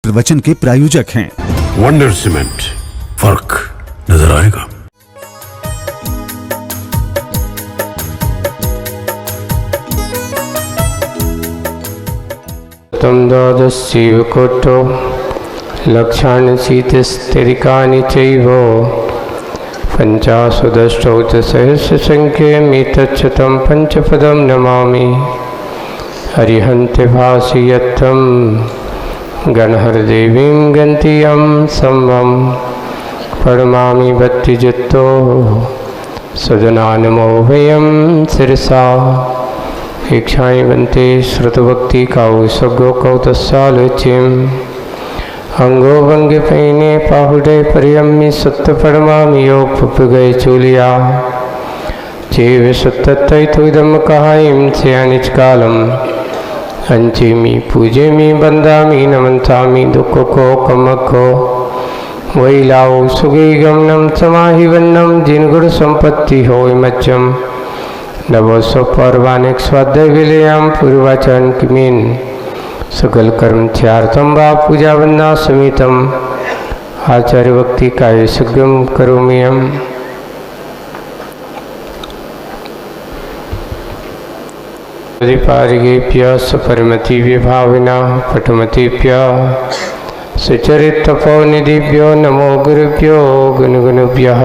प्रवचन के प्रायोजक हैं। वंडर सीमेंट, फर्क नजर आएगा। तम द्वादशीव कोटो लक्षाणि शीतस्तिरिकानि चैव पंचाशदष्टौ च सहस्रसङ्ख्यमेतच्छतं पंचपदं नमामि। हरिहन्ते भासि यत्तं गणहरदेवीं गन्तियं सम्मं प्रणमामि भक्तियुक्तो सदना नमो वयं शिरसा। इच्छाएं बनते श्रुतभक्ति काउ सगो कौतस्यालोच्यम अंगो भंगे पैने पाहुडे परियम्मि सत्य परमा योग पुप गए चूलिया चेव सत्य तुदम कहाइम से अनिच कालम अंचिमी पूजे मी बंदामी नमंतामी दुख को कमको वही लाओ सुगी गमनम समाहि वन्नम जिन गुण संपत्ति हो मच्चम नवो स्वपर्वानिक स्वाध्याय विलयम पूर्वाचरण किमीन सकल कर्म त्यार्थम वा पूजा वंदना समितम आचार्य भक्ति काय सुगम करोमियम। परिपारिगेभ्य सपरमति विभाविना पटमतिभ्य सुचरित तपोनिधिभ्यो नमो गुरुभ्यो गुणगुणभ्यः।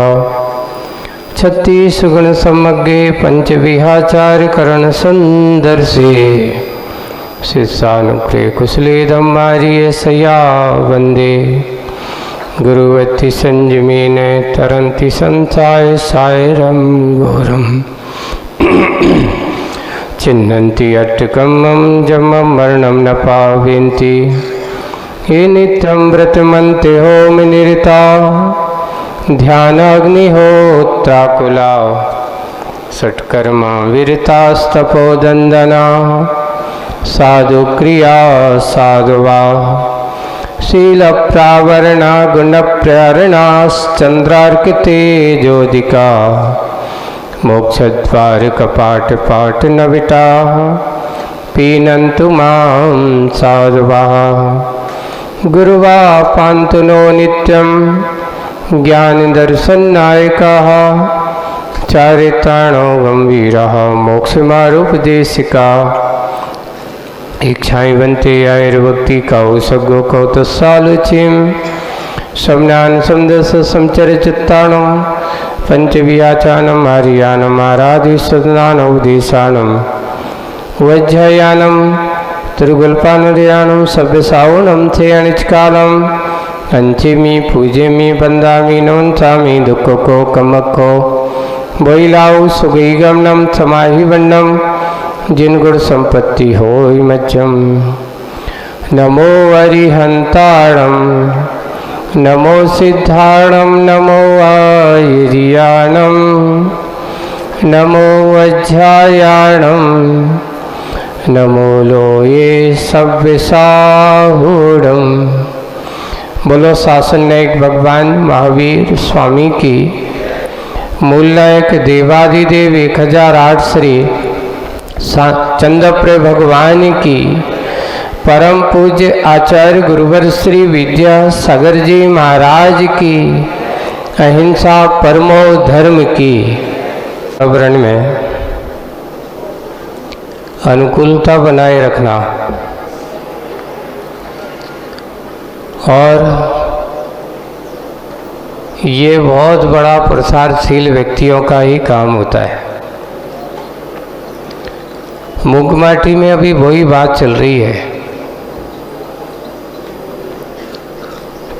छत्तीस गुण समग्रे पंचविहाचार्य करण संदर्शे शिष्यानुग्रह कुशले धम्मारिय सया वंदे गुरुवती संजमेन तरंति संसाय सायरम घोरम चिन्हन्ति अट्टकमं जमं मरणं न पावन्ति ये नित्यं व्रतमन्ते होम निरता ध्यानाग्निहोत्राकुला षट्कर्मा विरतास्तपोदन्दना साधु क्रिया साधुवा शीलप्रावरणा गुणप्रेरणाश्चन्द्रार्किते ज्योतिका मोक्षद्वार कपाट पाट नविटा पीनन्तु मां साधुवा गुरुवा पान्तु नो नित्यं ज्ञान दर्शन नायकः चारित्राणो गंभीरः मोक्षमारूपदेशिका। इच्छाएं बनते आयुर्भक्ति कौ सगो कौतसालुचिम समनान समदस समचरचित्ताणं पंचवियाचानम आर्यानम आराधि सदनानवदेशानम वज्रयानम त्रिगुल्पानदयानम सभ्यसावनम थे अनिचकालम अंचिमी पूजेमी बंदामी नमंसामी दुख को कमको बोइलाऊ सुगई गमनम समाहि वन्नम जिन गुण संपत्ति हो मच्चम। नमो अरिहंताणम नमो सिद्धाणम नमो आयर्याणम नमो वज्रायाणम नमो लोये सव्यसाहूढ़म। बोलो शासन नायक भगवान महावीर स्वामी की, मूल नायक देवाधिदेव 1008 श्री चंद्रप्रिय भगवान की, परम पूज्य आचार्य गुरुवर श्री विद्यासागर जी महाराज की, अहिंसा परमो धर्म की। पर्यावरण में अनुकूलता बनाए रखना और ये बहुत बड़ा प्रसारशील व्यक्तियों का ही काम होता है। मुगमाटी में अभी वही बात चल रही है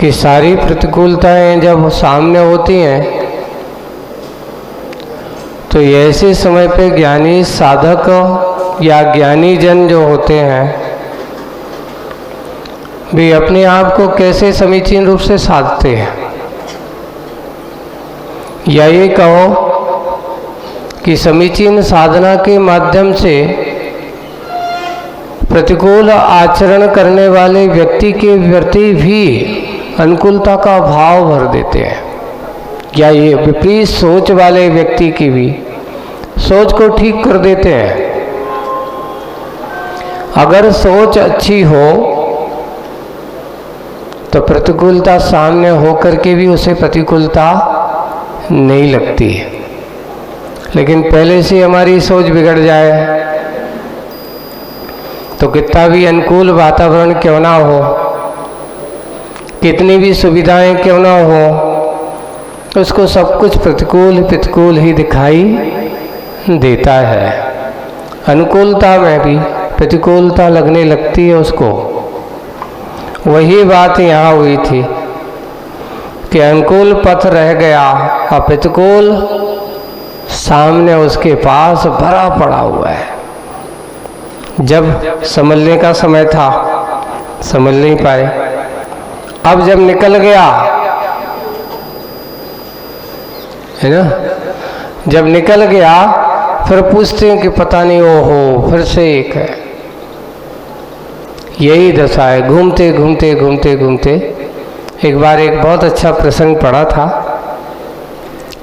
कि सारी प्रतिकूलताएं जब सामने होती हैं तो ऐसे समय पे ज्ञानी साधक या ज्ञानी जन जो होते हैं भी अपने आप को कैसे समीचीन रूप से साधते हैं, या ये कहो कि समीचीन साधना के माध्यम से प्रतिकूल आचरण करने वाले व्यक्ति के प्रति भी अनुकूलता का भाव भर देते हैं, या ये विपरीत सोच वाले व्यक्ति की भी सोच को ठीक कर देते हैं। अगर सोच अच्छी हो तो प्रतिकूलता सामने होकर के भी उसे प्रतिकूलता नहीं लगती है। लेकिन पहले से हमारी सोच बिगड़ जाए तो कितना भी अनुकूल वातावरण क्यों ना हो, कितनी भी सुविधाएं क्यों ना हो, उसको सब कुछ प्रतिकूल ही दिखाई देता है। अनुकूलता में भी प्रतिकूलता लगने लगती है उसको। वही बात यहाँ हुई थी कि अनुकूल पथ रह गया और प्रतिकूल सामने उसके पास भरा पड़ा हुआ है। जब समझने का समय था समझ नहीं पाए, अब जब निकल गया है ना, जब निकल गया फिर पूछते हैं कि पता नहीं ओहो फिर से एक है। यही दशा है, घूमते घूमते घूमते घूमते। एक बार एक बहुत अच्छा प्रसंग पढ़ा था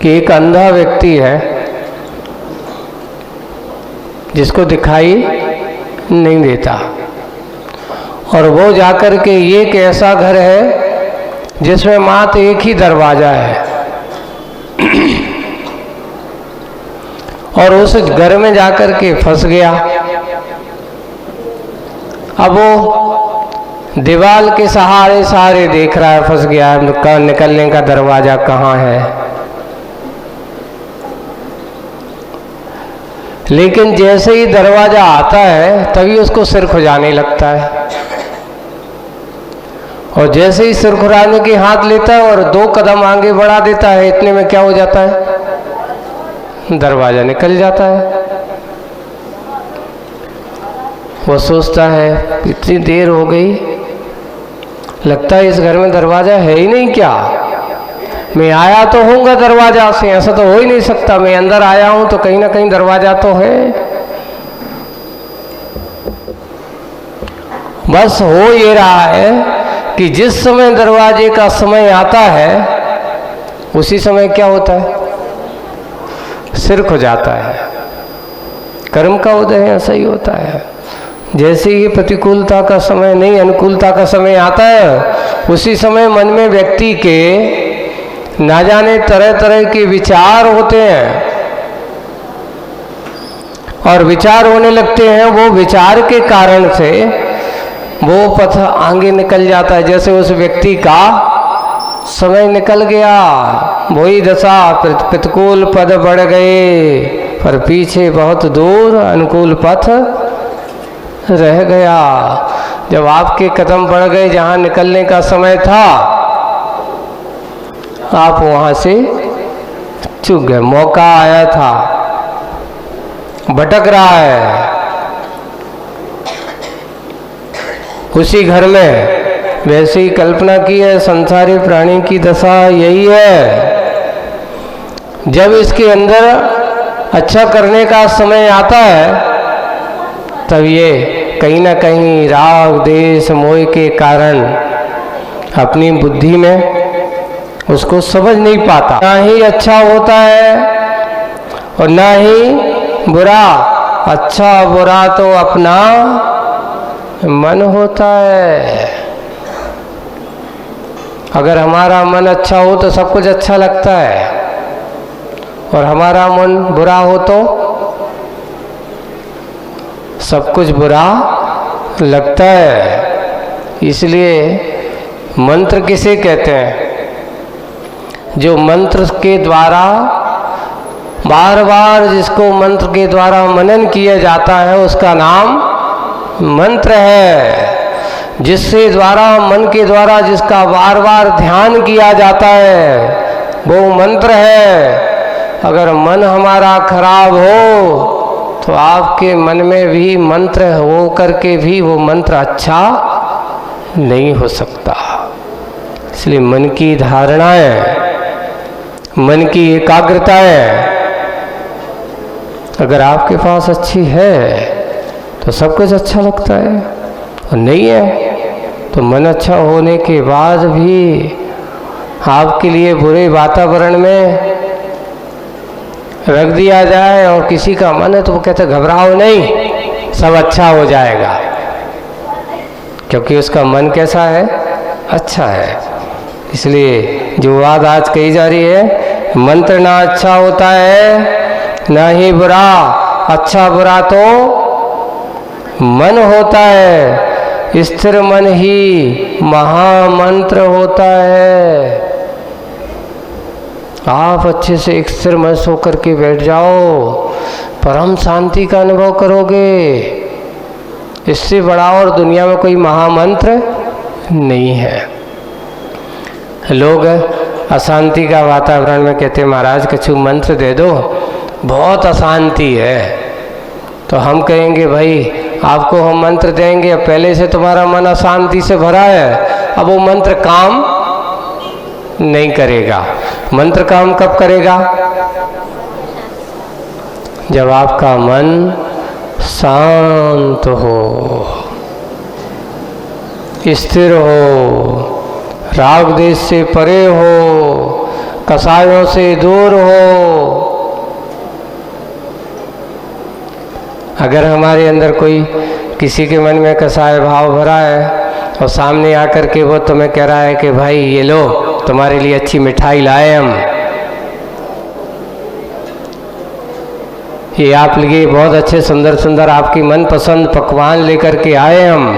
कि एक अंधा व्यक्ति है जिसको दिखाई नहीं देता, और वो जाकर के एक ऐसा घर है जिसमें मात्र एक ही दरवाजा है, और उस घर में जाकर के फंस गया। अब वो दीवार के सहारे सहारे देख रहा है, फंस गया है, निकलने का दरवाजा कहाँ है। लेकिन जैसे ही दरवाजा आता है तभी उसको सिर खुजाने लगता है, और जैसे ही सिर खुराने के हाथ लेता है और 2 कदम आगे बढ़ा देता है, इतने में क्या हो जाता है, दरवाजा निकल जाता है। वो सोचता है इतनी देर हो गई, लगता है इस घर में दरवाजा है ही नहीं क्या, मैं आया तो हूँगा दरवाजा से, ऐसा तो हो ही नहीं सकता, मैं अंदर आया हूँ तो कहीं ना कहीं दरवाजा तो है। बस हो ये रहा है कि जिस समय दरवाजे का समय आता है उसी समय क्या होता है, सिर खुजाता है। कर्म का उदय ऐसा ही होता है। जैसे ही प्रतिकूलता का समय नहीं अनुकूलता का समय आता है, उसी समय मन में व्यक्ति के ना जाने तरह तरह के विचार होते हैं, और विचार होने लगते हैं। वो विचार के कारण से वो पथ आगे निकल जाता है। जैसे उस व्यक्ति का समय निकल गया, वही दशा, प्रतिकूल पद बढ़ गए पर पीछे बहुत दूर अनुकूल पथ रह गया। जब आपके कदम बढ़ गए जहाँ निकलने का समय था, आप वहाँ से चूक गए। मौका आया था, भटक रहा है उसी घर में। वैसे ही कल्पना की है, संसारी प्राणी की दशा यही है। जब इसके अंदर अच्छा करने का समय आता है तब ये कहीं ना कहीं राग देश मोह के कारण अपनी बुद्धि में उसको समझ नहीं पाता। ना ही अच्छा होता है और ना ही बुरा। अच्छा बुरा तो अपना मन होता है। अगर हमारा मन अच्छा हो तो सब कुछ अच्छा लगता है, और हमारा मन बुरा हो तो सब कुछ बुरा लगता है। इसलिए मंत्र किसे कहते हैं? जो मंत्र के द्वारा बार बार जिसको मंत्र के द्वारा मनन किया जाता है उसका नाम मंत्र है। जिससे द्वारा मन के द्वारा जिसका बार बार ध्यान किया जाता है वो मंत्र है। अगर मन हमारा खराब हो तो आपके मन में भी मंत्र हो करके भी वो मंत्र अच्छा नहीं हो सकता। इसलिए मन की धारणाएं, मन की एकाग्रताएं अगर आपके पास अच्छी है तो सब कुछ अच्छा लगता है, और नहीं है तो मन अच्छा होने के बाद भी आपके लिए बुरे वातावरण में रख दिया जाए और किसी का मन है तो वो कहते घबराओ नहीं, सब अच्छा हो जाएगा। क्योंकि उसका मन कैसा है? अच्छा है। इसलिए जो बात आज कही जा रही है, मंत्र ना अच्छा होता है ना ही बुरा, अच्छा बुरा तो मन होता है। स्थिर मन ही महामंत्र होता है। आप अच्छे से एक स्थिर मन होकर के बैठ जाओ, परम शांति का अनुभव करोगे। इससे बड़ा और दुनिया में कोई महामंत्र नहीं है। लोग अशांति का वातावरण में कहते महाराज कछु मंत्र दे दो, बहुत अशांति है। तो हम कहेंगे भाई आपको हम मंत्र देंगे, पहले से तुम्हारा मन अशांति से भरा है, अब वो मंत्र काम नहीं करेगा। मंत्र काम कब करेगा? जब आपका मन शांत हो, स्थिर हो, राग देश से परे हो, कसायों से दूर हो। अगर हमारे अंदर कोई किसी के मन में कसाय भाव भरा है और सामने आकर के वो तुम्हें कह रहा है कि भाई ये लो तुम्हारे लिए अच्छी मिठाई लाए हम, ये आप लिए बहुत अच्छे सुंदर सुंदर आपकी मनपसंद पकवान लेकर के आए हम,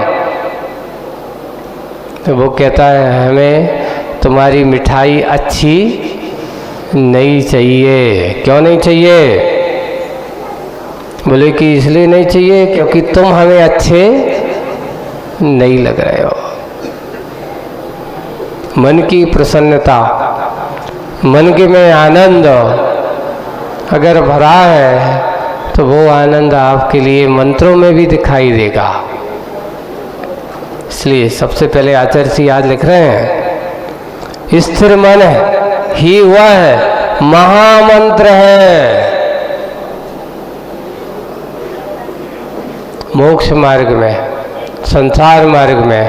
तो वो कहता है हमें तुम्हारी मिठाई अच्छी नहीं चाहिए। क्यों नहीं चाहिए? बोले कि इसलिए नहीं चाहिए क्योंकि तुम हमें अच्छे नहीं लग रहे हो। मन की प्रसन्नता, मन के में आनंद अगर भरा है तो वो आनंद आपके लिए मंत्रों में भी दिखाई देगा। इसलिए सबसे पहले आचार्य जी आज लिख रहे हैं स्थिर मन ही वह महामंत्र है। मोक्ष मार्ग में, संसार मार्ग में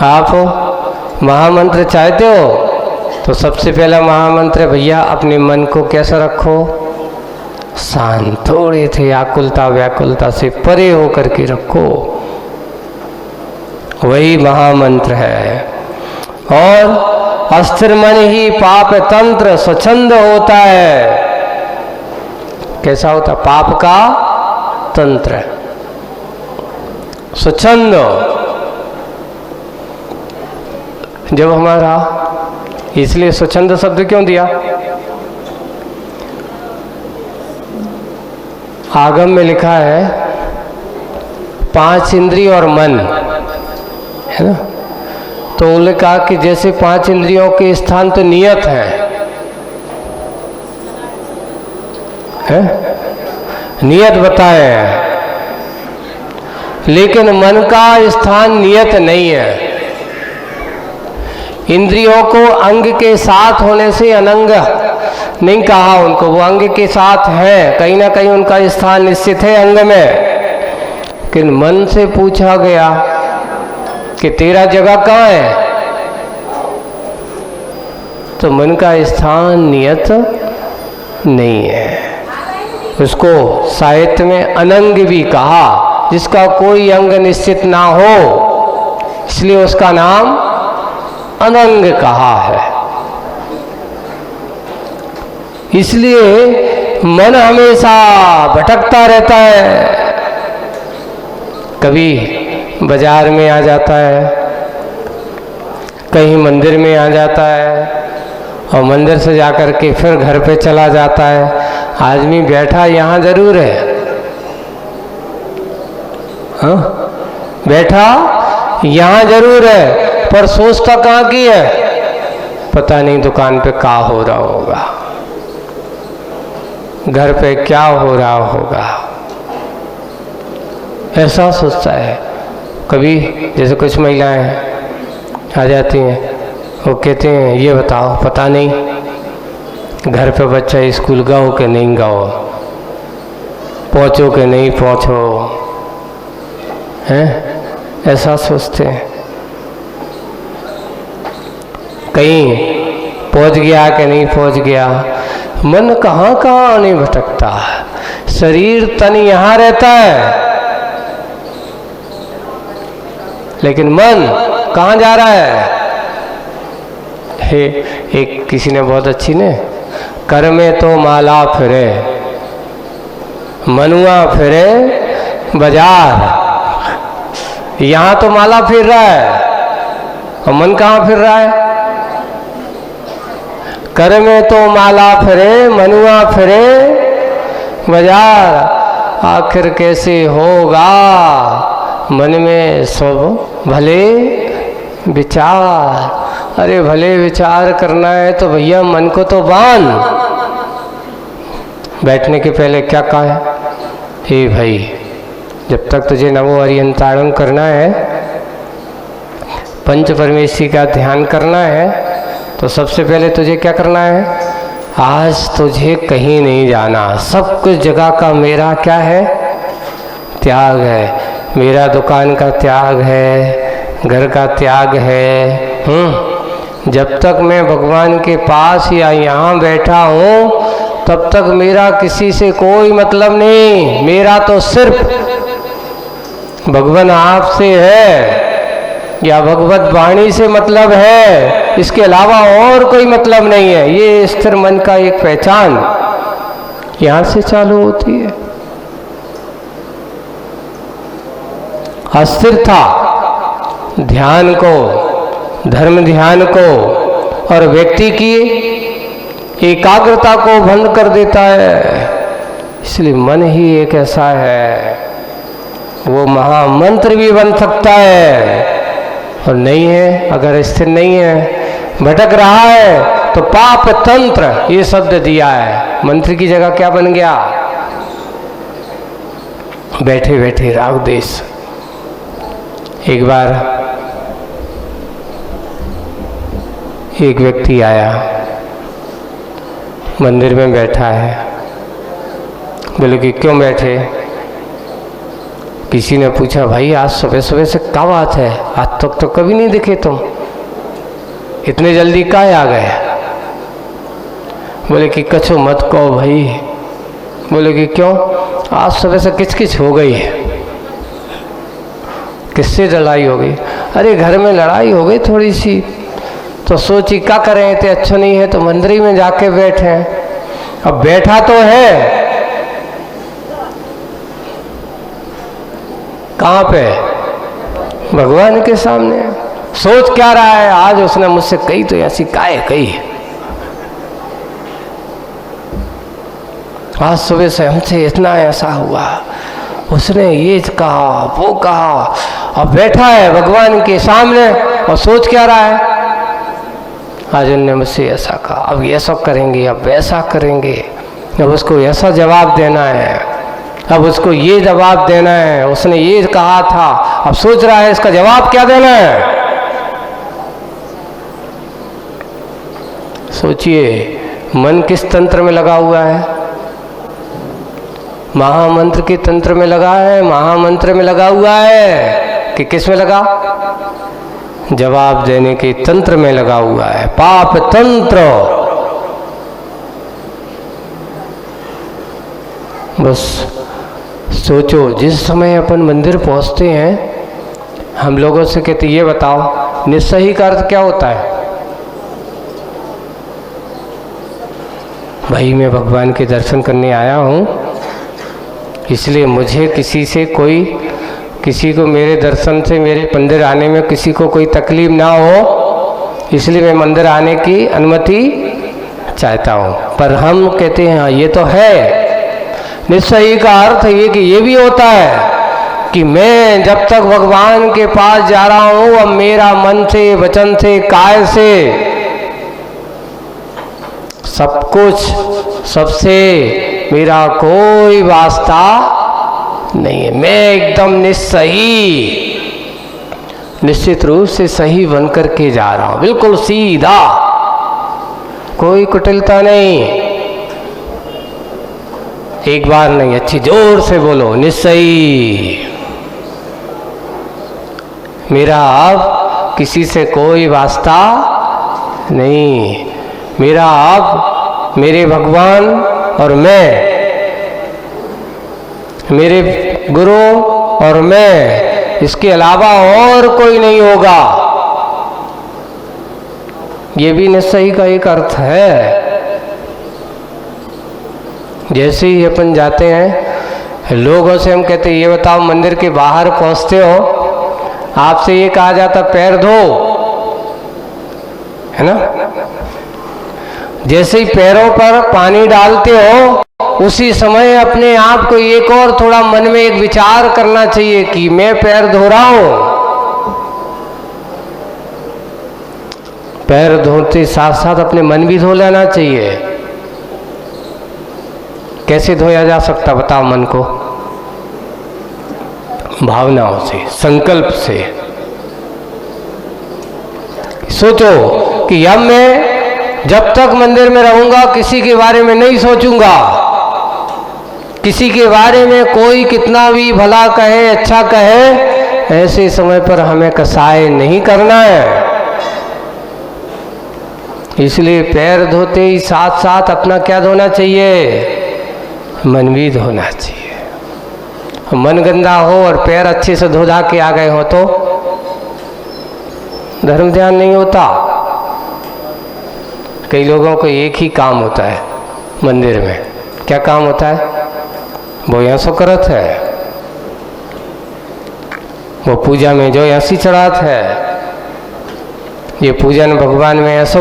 आप महामंत्र चाहते हो तो सबसे पहला महामंत्र भैया अपने मन को कैसा रखो? शांत, थोड़े थे आकुलता व्याकुलता से परे होकर के रखो, वही महामंत्र है। और अस्थिर मन ही पाप तंत्र स्वच्छंद होता है। कैसा होता? पाप का तंत्र स्वच्छंद। जब हमारा, इसलिए स्वच्छंद शब्द क्यों दिया? आगम में लिखा है 5 इंद्रिय और मन, है ना? तो उन्होंने कहा कि जैसे 5 इंद्रियों के स्थान तो नियत है? नियत बताए हैं, लेकिन मन का स्थान नियत नहीं है। इंद्रियों को अंग के साथ होने से अनंग नहीं कहा उनको, वो अंग के साथ है, कहीं ना कहीं उनका स्थान निश्चित है अंग में। लेकिन मन से पूछा गया कि तेरा जगह कहाँ है? तो मन का स्थान नियत नहीं है। उसको साहित्य में अनंग भी कहा, जिसका कोई अंग निश्चित ना हो, इसलिए उसका नाम अनंग कहा है। इसलिए मन हमेशा भटकता रहता है। कभी बाजार में आ जाता है, कहीं मंदिर में आ जाता है, और मंदिर से जाकर के फिर घर पे चला जाता है। आदमी बैठा यहाँ जरूर है, हाँ? बैठा यहाँ जरूर है, पर सोचता कहाँ की है? पता नहीं दुकान पे क्या हो रहा होगा, घर पे क्या हो रहा होगा, ऐसा सोचता है। कभी जैसे कुछ महिलाएं आ जाती हैं, वो कहते हैं ये बताओ, पता नहीं घर पे बच्चा स्कूल गाओ कि नहीं गाओ, पहुँचो कि नहीं पहुँचो, हैं? ऐसा सोचते हैं। कहीं पहुँच गया कि नहीं पहुँच गया। मन कहाँ कहाँ नहीं भटकता, शरीर तन यहाँ रहता है, लेकिन मन कहाँ जा रहा है? एक किसी ने बहुत अच्छी ने, कर में तो माला फिरे, मनुआ फिरे बाजार। यहाँ तो माला फिर रहा है और मन कहाँ फिर रहा है? कर में तो माला फिरे, मनुआ फिरे बाजार। आखिर कैसे होगा मन में सब भले विचार। अरे भले विचार करना है तो भैया मन को तो बांध। बैठने के पहले क्या कहा है? हे भाई, जब तक तुझे नमो हरियंताणम करना है, पंच परमेश्वरी का ध्यान करना है, तो सबसे पहले तुझे क्या करना है? आज तुझे कहीं नहीं जाना। सब कुछ जगह का मेरा क्या है? त्याग है। मेरा दुकान का त्याग है, घर का त्याग है। जब तक मैं भगवान के पास या यहाँ बैठा हूँ तब तक मेरा किसी से कोई मतलब नहीं। मेरा तो सिर्फ भगवान आपसे है या भगवत वाणी से मतलब है, इसके अलावा और कोई मतलब नहीं है। ये स्थिर मन का एक पहचान यहाँ से चालू होती है। अस्थिरता ध्यान को, धर्म ध्यान को और व्यक्ति की एकाग्रता को भंग कर देता है। इसलिए मन ही एक ऐसा है, वो महामंत्र भी बन सकता है और नहीं है। अगर स्थिर नहीं है, भटक रहा है, तो पाप तंत्र ये शब्द दिया है। मंत्र की जगह क्या बन गया? बैठे बैठे राग देश। एक बार एक व्यक्ति आया, मंदिर में बैठा है। बोले कि क्यों बैठे? किसी ने पूछा, भाई आज सुबह सुबह से क्या बात है? आज तक तो कभी नहीं दिखे तुम, इतने जल्दी काहे आ गए? बोले कि कछो मत कहो भाई। बोले कि क्यों? आज सुबह से किचकिच हो गई है। किससे लड़ाई हो गई? अरे घर में लड़ाई हो गई थोड़ी सी, तो सोची क्या करें, इतने अच्छा नहीं है तो मंदिर में जाके बैठे। अब बैठा तो है कहाँ पे? भगवान के सामने। सोच क्या रहा है? आज उसने मुझसे कही तो ऐसी काहे कही, आज सुबह से हमसे इतना ऐसा हुआ, उसने ये कहा वो कहा। अब बैठा है भगवान के सामने और सोच क्या रहा है? आज उन्होंने मुझसे ऐसा कहा, अब ऐसा करेंगे, अब वैसा करेंगे, अब उसको ऐसा जवाब देना है, अब उसको ये जवाब देना है, उसने ये कहा था। अब सोच रहा है इसका जवाब क्या देना है। सोचिए मन किस तंत्र में लगा हुआ है? महामंत्र के तंत्र में लगा है, महामंत्र में लगा हुआ है कि किस में लगा? जवाब देने के तंत्र में लगा हुआ है, पाप तंत्र। बस सोचो, जिस समय अपन मंदिर पहुंचते हैं, हम लोगों से कहते ये बताओ निस्सही का अर्थ क्या होता है? भाई मैं भगवान के दर्शन करने आया हूँ, इसलिए मुझे किसी को मेरे दर्शन से, मेरे मंदिर आने में किसी को कोई तकलीफ ना हो, इसलिए मैं मंदिर आने की अनुमति चाहता हूँ। पर हम कहते हैं हाँ ये तो है। निस्सही का अर्थ ये कि ये भी होता है कि मैं जब तक भगवान के पास जा रहा हूँ, अब मेरा मन से, वचन से, काय से सब कुछ, सबसे मेरा कोई वास्ता नहीं है। मैं एकदम निश्चित रूप से सही बन कर के जा रहा हूं, बिल्कुल सीधा, कोई कुटिलता नहीं। एक बार नहीं, अच्छी जोर से बोलो, निश्चयी। मेरा अब किसी से कोई वास्ता नहीं। मेरा अब मेरे भगवान और मैं, मेरे गुरु और मैं, इसके अलावा और कोई नहीं होगा। ये भी निश्चय का एक अर्थ है। जैसे ही अपन जाते हैं, लोगों से हम कहते हैं ये बताओ मंदिर के बाहर पहुंचते हो, आपसे ये कहा जाता पैर धो, है ना। जैसे ही पैरों पर पानी डालते हो, उसी समय अपने आप को एक और थोड़ा मन में एक विचार करना चाहिए कि मैं पैर धो रहा हूं। पैर धोते साथ साथ अपने मन भी धो लेना चाहिए। कैसे धोया जा सकता बताओ मन को? भावनाओं से, संकल्प से। सोचो कि अब मैं जब तक मंदिर में रहूंगा किसी के बारे में नहीं सोचूंगा, किसी के बारे में कोई कितना भी भला कहे, अच्छा कहे, ऐसे समय पर हमें कसाय नहीं करना है। इसलिए पैर धोते ही साथ साथ अपना क्या धोना चाहिए? मन भी धोना चाहिए। मन गंदा हो और पैर अच्छे से धो धा के आ गए हो तो धर्म ध्यान नहीं होता। कई लोगों को एक ही काम होता है मंदिर में। क्या काम होता है? वो यहाँ सो करत है, वो पूजा में जो ऐसी चढ़ात है, ये पूजन भगवान में ऐसा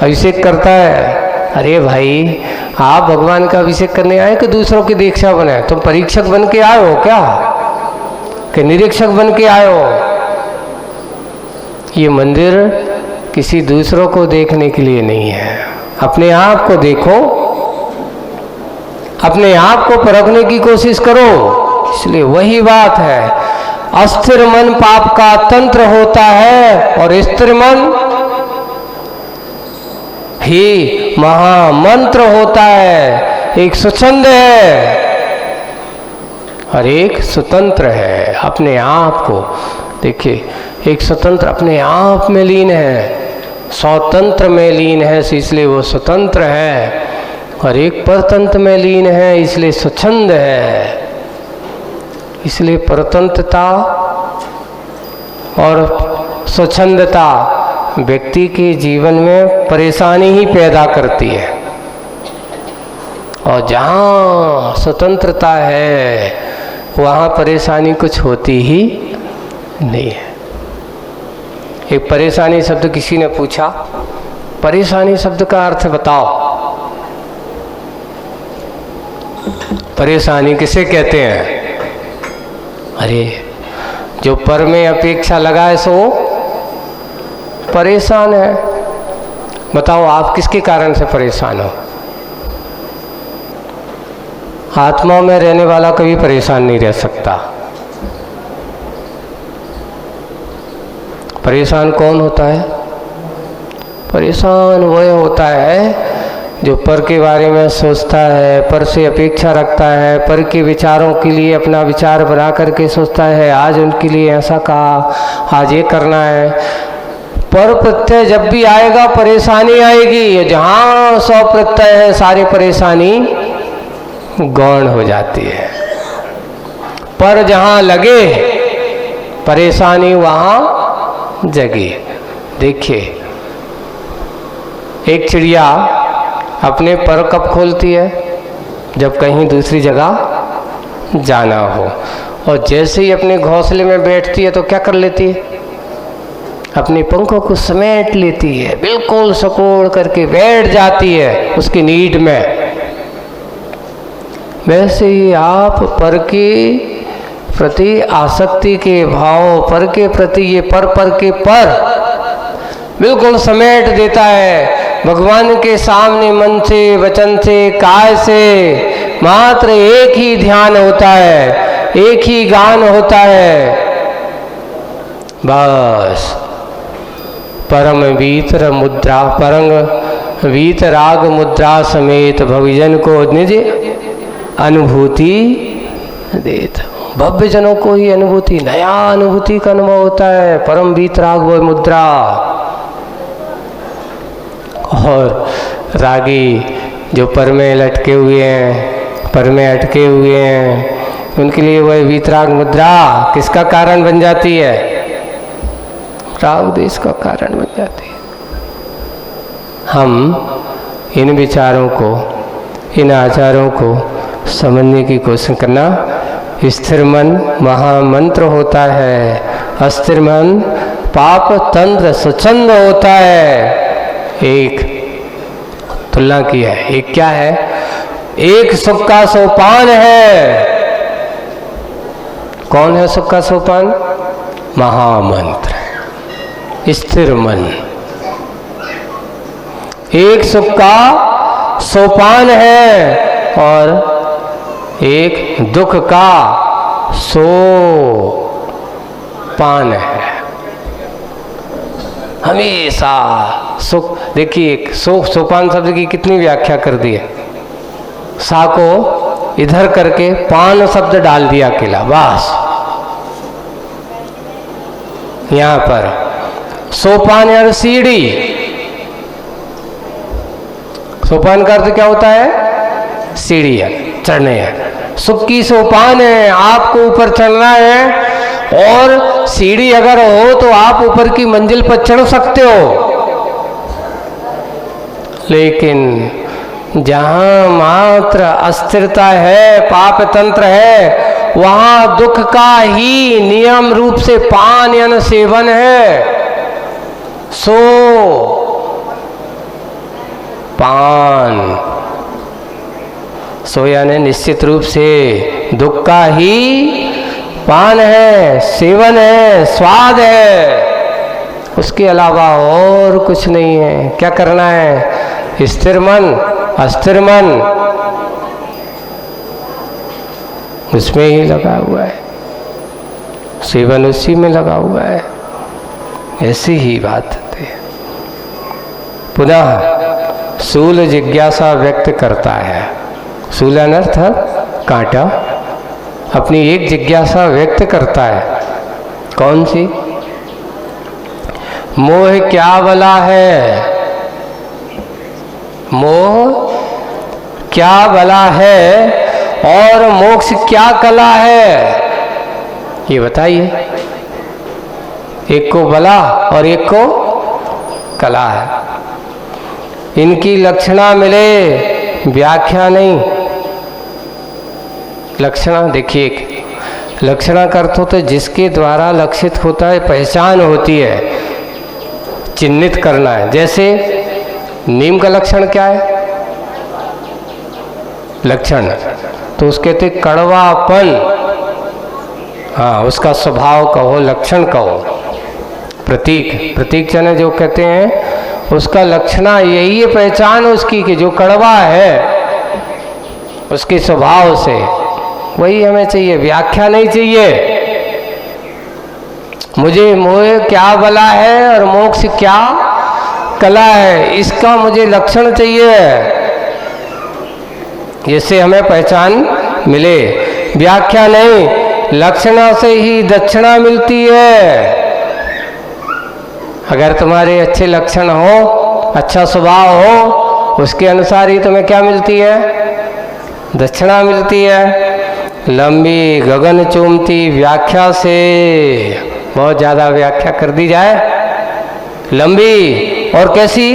अभिषेक करता है। अरे भाई, आप भगवान का अभिषेक करने आए कि दूसरों की दीक्षा बने? तुम परीक्षक बन के आए हो क्या, कि निरीक्षक बन के आए हो? ये मंदिर किसी दूसरों को देखने के लिए नहीं है। अपने आप को देखो, अपने आप को परखने की कोशिश करो। इसलिए वही बात है, अस्थिर मन पाप का तंत्र होता है और स्थिर मन ही महामंत्र होता है। एक स्वच्छंद है और एक स्वतंत्र है। अपने आप को देखिए, एक स्वतंत्र अपने आप में लीन है, स्वतंत्र में लीन है, इसलिए वो स्वतंत्र है। और एक परतंत्र में लीन है, इसलिए स्वच्छंद है। इसलिए परतंत्रता और स्वच्छंदता व्यक्ति के जीवन में परेशानी ही पैदा करती है। और जहाँ स्वतंत्रता है वहाँ परेशानी कुछ होती ही नहीं है। एक परेशानी शब्द किसी ने पूछा, परेशानी शब्द का अर्थ बताओ। परेशानी किसे कहते हैं? अरे, जो पर में अपेक्षा लगाए सो परेशान है। बताओ आप किसके कारण से परेशान हो? आत्मा में रहने वाला कभी परेशान नहीं रह सकता। परेशान कौन होता है? परेशान वह होता है जो पर के बारे में सोचता है, पर से अपेक्षा रखता है, पर के विचारों के लिए अपना विचार बना करके सोचता है आज उनके लिए ऐसा कहा, आज ये करना है। पर प्रत्यय जब भी आएगा परेशानी आएगी। जहाँ सौ प्रत्यय है सारी परेशानी गौण हो जाती है। पर जहाँ लगे परेशानी वहाँ जगे। देखिए, एक चिड़िया अपने पर कब खोलती है? जब कहीं दूसरी जगह जाना हो। और जैसे ही अपने घोंसले में बैठती है तो क्या कर लेती है? अपने पंखों को समेट लेती है, बिल्कुल सकोड़ करके बैठ जाती है उसकी नीड में। वैसे ही आप पर के प्रति आसक्ति के भाव, पर के प्रति ये पर के पर बिल्कुल समेट देता है। भगवान के सामने मन से, वचन से, काय से मात्र एक ही ध्यान होता है, एक ही गान होता है, बस परम वीतर मुद्रा, परम वीतराग मुद्रा समेत भविजन को निज अनुभूति देता। भव्य जनों को ही अनुभूति, नया अनुभूति का अनुभव होता है। परम वीतराग वो मुद्रा। और रागी जो पर में लटके हुए हैं, पर में अटके हुए हैं, उनके लिए वह वीतराग मुद्रा किसका कारण बन जाती है? राग द्वेष का कारण बन जाती है। हम इन विचारों को, इन आचारों को समझने की कोशिश करना। स्थिर मन महामंत्र होता है, अस्थिर मन पाप तंत्र स्वच्छंद होता है। एक तुलना की है, एक क्या है? एक सुख का सोपान है। कौन है सुख का सोपान? महामंत्र, स्थिर मन। एक सुख का सोपान है और एक दुख का सोपान है। हमेशा सुख, देखिए सोपान शब्द की कितनी व्याख्या कर दी है। सा को इधर करके पान शब्द डाल दिया अकेला, बस। यहां पर सोपान यानी सीढ़ी। सोपान का अर्थ क्या होता है? सीढ़ी है, चढ़ने है। सुख की सोपान है, आपको ऊपर चढ़ना है। और सीढ़ी अगर हो तो आप ऊपर की मंजिल पर चढ़ सकते हो, लेकिन जहां मात्र अस्थिरता है, पाप तंत्र है, वहां दुख का ही नियम रूप से पान यानी सेवन है। सो पान, सो यानी निश्चित रूप से दुख का ही पान है, सेवन है, स्वाद है। उसके अलावा और कुछ नहीं है। क्या करना है? स्थिर मन, अस्थिर मन उसमें ही लगा हुआ है, सेवन उसी में लगा हुआ है। ऐसी ही बात है। पुनः शूल जिज्ञासा व्यक्त करता है। शूल अनर्थ कांटा, अपनी एक जिज्ञासा व्यक्त करता है। कौन सी? मोह क्या बला है? मोह क्या बला है और मोक्ष क्या कला है? ये बताइए। एक को बला और एक को कला है। इनकी लक्षणा मिले, व्याख्या नहीं। लक्षणा देखिए, लक्षणा का अर्थ होता है जिसके द्वारा लक्षित होता है, पहचान होती है, चिन्हित करना है। जैसे नीम का लक्षण क्या है? लक्षण तो उसके कहते कड़वापन। हाँ, उसका स्वभाव कहो, लक्षण कहो। प्रतीक, प्रतीक चने जो कहते हैं उसका लक्षणा यही है, पहचान उसकी कि जो कड़वा है उसके स्वभाव से, वही हमें चाहिए, व्याख्या नहीं चाहिए। मुझे मोह क्या बला है और मोक्ष क्या कला है, इसका मुझे लक्षण चाहिए, जिससे हमें पहचान मिले। व्याख्या नहीं, लक्षणा से ही दक्षिणा मिलती है। अगर तुम्हारे अच्छे लक्षण हो, अच्छा स्वभाव हो, उसके अनुसार ही तुम्हें क्या मिलती है? दक्षिणा मिलती है। लंबी गगन चूमती व्याख्या से, बहुत ज़्यादा व्याख्या कर दी जाए, लंबी और कैसी?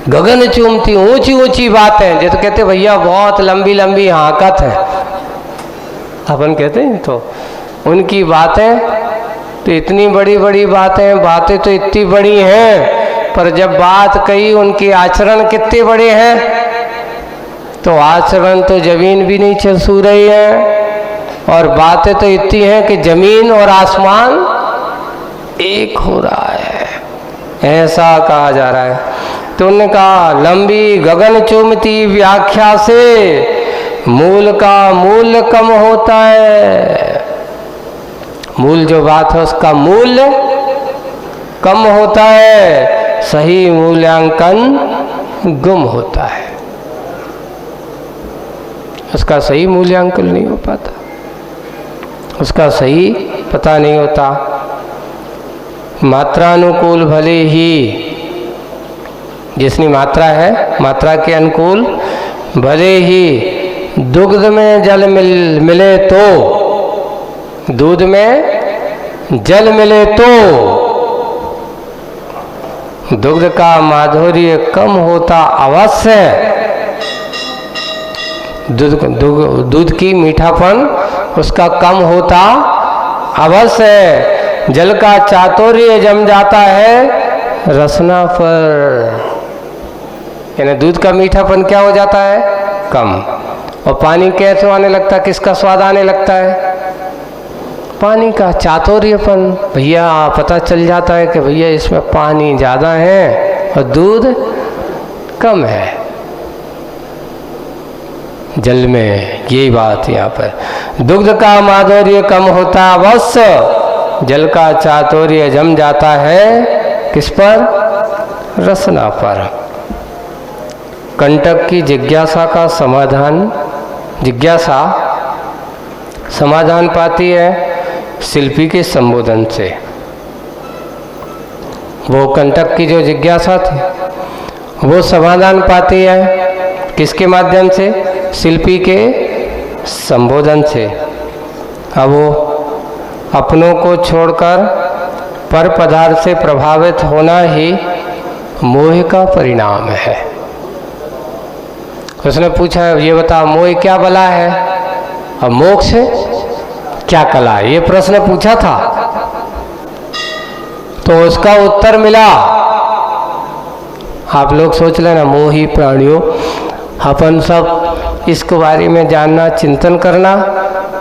गगन चूमती, ऊंची ऊंची बातें। जो तो कहते भैया बहुत लंबी लंबी हाकत है, अपन कहते हैं तो उनकी बातें तो इतनी बड़ी बड़ी बातें, बातें तो इतनी बड़ी हैं, पर जब बात कही उनके आचरण कितने बड़े हैं, तो आचरण तो जमीन भी नहीं छू रही है, और बातें तो इतनी हैं कि जमीन और आसमान एक हो रहा है, ऐसा कहा जा रहा है। तो उन्होंने कहा लंबी गगन चूमती व्याख्या से मूल का मूल्य कम होता है। मूल जो बात है उसका मूल्य कम होता है, सही मूल्यांकन गुम होता है, उसका सही मूल्यांकन नहीं हो पाता, उसका सही पता नहीं होता। मात्रानुकूल भले ही, जिसनी मात्रा है मात्रा के अनुकूल भले ही दुग्ध में जल मिले तो, दूध में जल मिले तो दुग्ध का माधुर्य कम होता अवश्य। दूध की मीठापन उसका कम होता अवश्य। जल का चातुर्य जम जाता है रसना पर, यानी दूध का मीठापन क्या हो जाता है? कम। और पानी कैसे आने लगता है? किसका स्वाद आने लगता है? पानी का चातुर्यपन। भैया पता चल जाता है कि भैया इसमें पानी ज़्यादा है और दूध कम है जल में। यही बात यहाँ पर, दुग्ध का माधुर्य कम होता अवश्य, जल का चातुर्य जम जाता है किस पर? रसना पर। कंटक की जिज्ञासा का समाधान, जिज्ञासा समाधान पाती है शिल्पी के संबोधन से। वो कंटक की जो जिज्ञासा थी वो समाधान पाती है किसके माध्यम से? शिल्पी के संबोधन से। अब वो अपनों को छोड़कर पर पदार्थ से प्रभावित होना ही मोह का परिणाम है। उसने पूछा ये बता मोह क्या बला है और मोक्ष क्या कला है? ये प्रश्न पूछा था तो उसका उत्तर मिला। आप लोग सोच लेना मोही प्राणियों, अपन सब इसके बारे में जानना, चिंतन करना।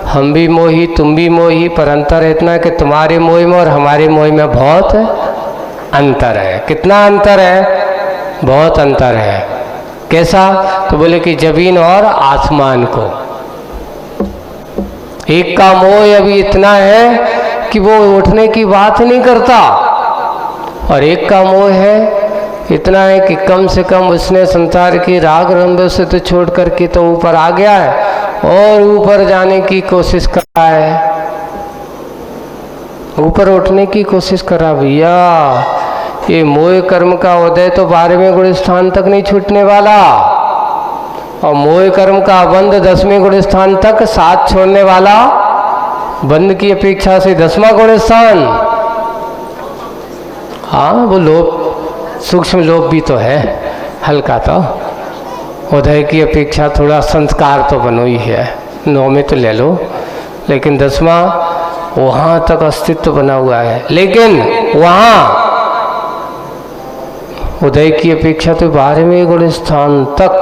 हम भी मोही, तुम भी मोही, पर अंतर इतना है कि तुम्हारे मोह में और हमारे मोह में बहुत अंतर है। कितना अंतर है? बहुत अंतर है। कैसा? तो बोले कि जमीन और आसमान को। एक का मोह अभी इतना है कि वो उठने की बात नहीं करता, और एक का मोह है इतना है कि कम से कम उसने संसार की राग रंभों से तो छोड़ करके तो ऊपर आ गया है और ऊपर जाने की कोशिश कर रहा है, ऊपर उठने की कोशिश कर रहा। भैया ये मोह कर्म का उदय तो 12वें गुण स्थान तक नहीं छूटने वाला, और मोह कर्म का बंध 10वें गुण स्थान तक साथ छोड़ने वाला बंध की अपेक्षा से 10वां गुण स्थान। हाँ वो लोभ, सूक्ष्म लोभ भी तो है, हल्का तो उदय की अपेक्षा थोड़ा संस्कार तो बनो ही है। 9 में तो ले लो, लेकिन 10वां वहाँ तक अस्तित्व बना हुआ है। लेकिन वहाँ उदय की अपेक्षा तो 12वें गुण स्थान तक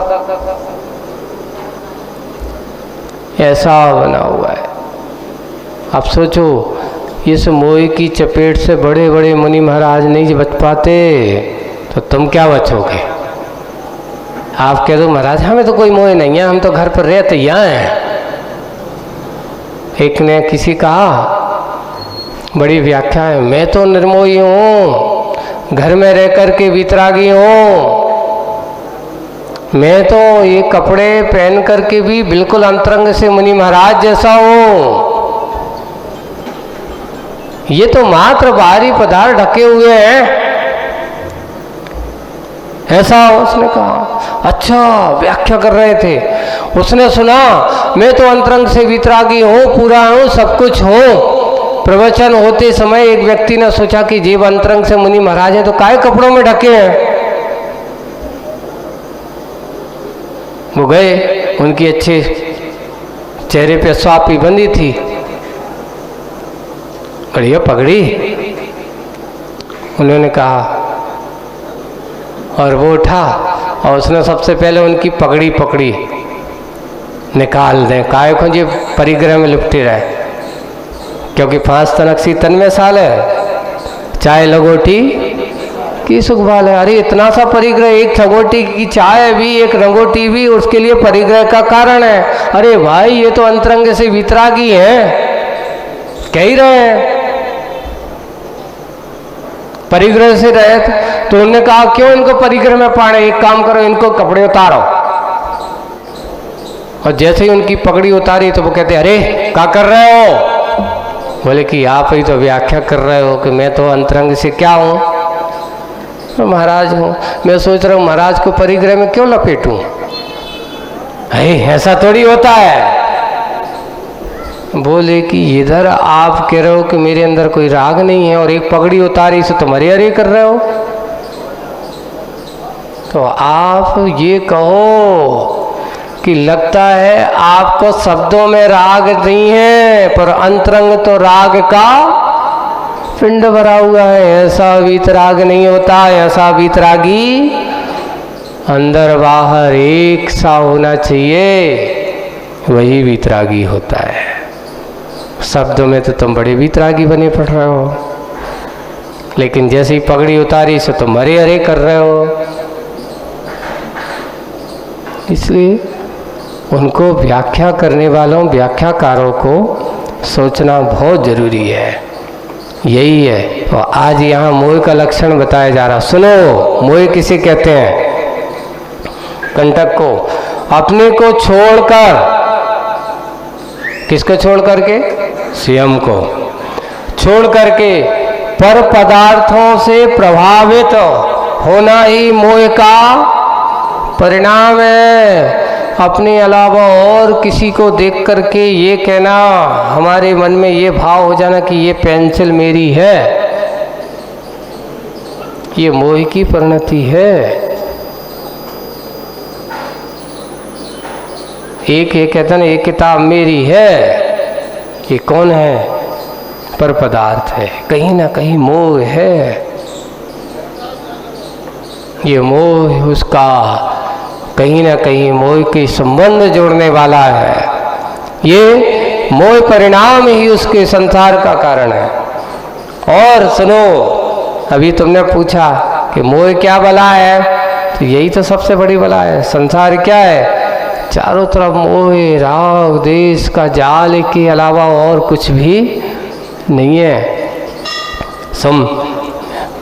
ऐसा बना हुआ है। अब सोचो इस मोह की चपेट से बड़े बड़े मुनि महाराज नहीं बच पाते तो तुम क्या बचोगे? आप कह दो महाराज हमें तो कोई मोह नहीं है, हम तो घर पर रहते यहाँ हैं। एक ने किसी कहा, बड़ी व्याख्या है, मैं तो निर्मोही हूँ, घर में रह कर के वितरागी हूँ, मैं तो ये कपड़े पहन करके भी बिल्कुल अंतरंग से मुनि महाराज जैसा हूँ, ये तो मात्र बाहरी पदार्थ ढके हुए हैं, ऐसा उसने कहा। अच्छा व्याख्या कर रहे थे, उसने सुना मैं तो अंतरंग से वितरागी हूँ, पूरा हूँ, सब कुछ हूँ। प्रवचन होते समय एक व्यक्ति ने सोचा कि जीव अंतरंग से मुनि महाराज है तो काय कपड़ों में ढके हैं। वो गए, उनकी अच्छे चेहरे पे स्वापी बंदी थी, बढ़िया पगड़ी। उन्होंने कहा, और वो उठा और उसने सबसे पहले उनकी पगड़ी पकड़ी, निकाल दें, काय को जी परिग्रह में लिपटे रहे, क्योंकि 5 तनक तन में साल है, चाय लगोटी की सुखभाल है। अरे इतना सा परिग्रह, एक छगोटी की चाय भी, एक रंगोटी भी उसके लिए परिग्रह का कारण है। अरे भाई ये तो अंतरंग से वितरागी है, कह ही रहे हैं परिग्रह से रहे। तो उन्होंने कहा क्यों इनको परिग्रह में पाड़े, एक काम करो इनको कपड़े उतारो। और जैसे ही उनकी पगड़ी उतारी तो वो कहते अरे क्या कर रहे हो? बोले कि आप ही तो व्याख्या कर रहे हो कि मैं तो अंतरंग से क्या हूँ, तो महाराज हूँ। मैं सोच रहा हूँ महाराज को परिग्रह में क्यों लपेटूं, ऐसा थोड़ी होता है। बोले कि इधर आप कह रहे हो कि मेरे अंदर कोई राग नहीं है और एक पगड़ी उतारी से तुम हरे हरे कर रहे हो। तो आप ये कहो कि लगता है आपको शब्दों में राग नहीं है, पर अंतरंग तो राग का पिंड भरा हुआ है। ऐसा वीतराग नहीं होता। ऐसा वीतरागी अंदर बाहर एक सा होना चाहिए, वही वीतरागी होता है। शब्दों में तो तुम बड़े वीतरागी बने पड़ रहे हो, लेकिन जैसे ही पगड़ी उतारी से तुम हरे हरे कर रहे हो। इसलिए उनको व्याख्या करने वालों, व्याख्याकारों को सोचना बहुत जरूरी है। यही है। और आज यहाँ मोह का लक्षण बताया जा रहा। सुनो, मोह किसे कहते हैं? कंटक को। अपने को छोड़कर, किसको छोड़ करके? स्वयं को छोड़ करके पर पदार्थों से प्रभावित होना ही मोह का परिणाम है। अपने अलावा और किसी को देख करके ये कहना, हमारे मन में ये भाव हो जाना कि ये पेंसिल मेरी है, ये मोह की परिणति है। एक ये कहता ना, ये किताब मेरी है, ये कौन है? पर पदार्थ है। कहीं ना कहीं मोह है। ये मोह उसका कहीं ना कहीं मोह के संबंध जोड़ने वाला है। ये मोह परिणाम ही उसके संसार का कारण है। और सुनो, अभी तुमने पूछा कि मोह क्या बला है, तो यही तो सबसे बड़ी बला है। संसार क्या है? चारों तरफ मोह, राग, देश का जाल के अलावा और कुछ भी नहीं है। सुन,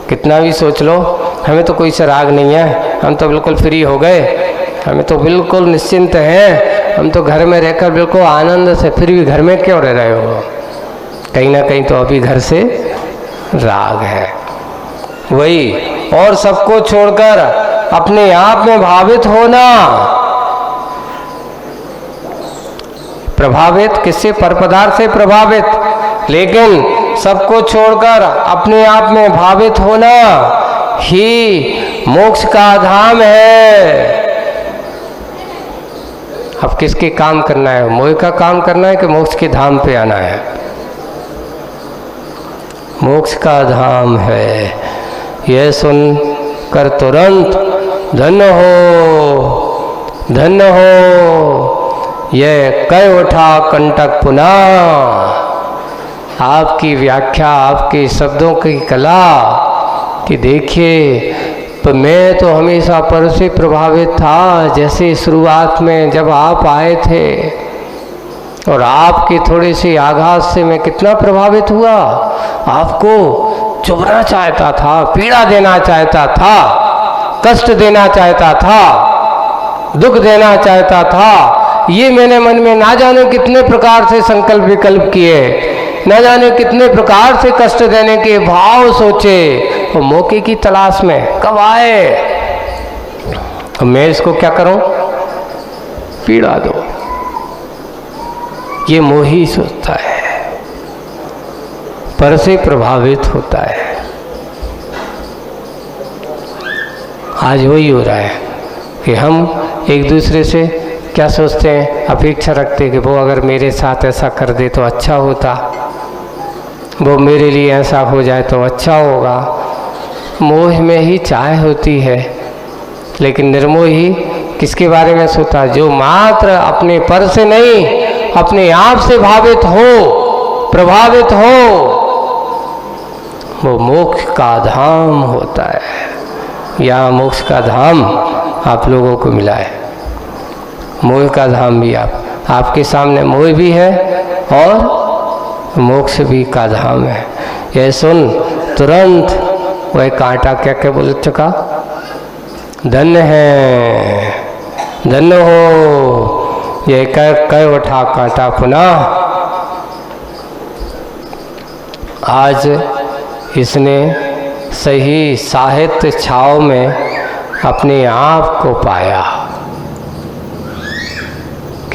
कितना भी सोच लो, हमें तो कोई सा राग नहीं है, हम तो बिल्कुल फ्री हो गए, हमें तो बिल्कुल निश्चिंत हैं, हम तो घर में रहकर बिल्कुल आनंद से। फिर भी घर में क्यों रह रहे हो? कहीं ना कहीं तो अभी घर से राग है। वही, और सबको छोड़कर अपने आप में भावित होना। प्रभावित किससे? पर पदार्थ से प्रभावित, लेकिन सबको छोड़कर अपने आप में भावित होना ही मोक्ष का धाम है। अब किसके काम करना है? मोह का काम करना है कि मोक्ष के धाम पे आना है? मोक्ष का धाम है। यह सुन कर तुरंत धन्य हो, धन्य हो, यह कह उठा कंटक पुनः। आपकी व्याख्या, आपके शब्दों की कला कि देखिए, तो मैं तो हमेशा पर से प्रभावित था। जैसे शुरुआत में जब आप आए थे और आपके थोड़े से आघात से मैं कितना प्रभावित हुआ। आपको चुभना चाहता था, पीड़ा देना चाहता था, कष्ट देना चाहता था, दुख देना चाहता था। ये मैंने मन में ना जाने कितने प्रकार से संकल्प विकल्प किए, न जाने कितने प्रकार से कष्ट देने के भाव सोचे, और मौके की तलाश में कब आए। तो मैं इसको क्या करूं? पीड़ा दो। ये मोही सोचता है, पर से प्रभावित होता है। आज वही हो रहा है कि हम एक दूसरे से क्या सोचते हैं? अपेक्षा रखते हैं कि वो अगर मेरे साथ ऐसा कर दे तो अच्छा होता, वो मेरे लिए ऐसा हो जाए तो अच्छा होगा। मोह में ही चाह होती है, लेकिन निर्मोही किसके बारे में सोचता? जो मात्र अपने पर से नहीं, अपने आप से भावित हो, प्रभावित हो, वो मोक्ष का धाम होता है। यहाँ मोक्ष का धाम आप लोगों को मिला है। मोह का धाम भी आपके सामने मोह भी है और मोक्ष भी का धाम है। यह सुन तुरंत वह कांटा क्या क्या बोल चुका? धन्य है, धन्य हो, यह कह उठा कांटा पुनः। आज इसने सही साहित्य छाव में अपने आप को पाया।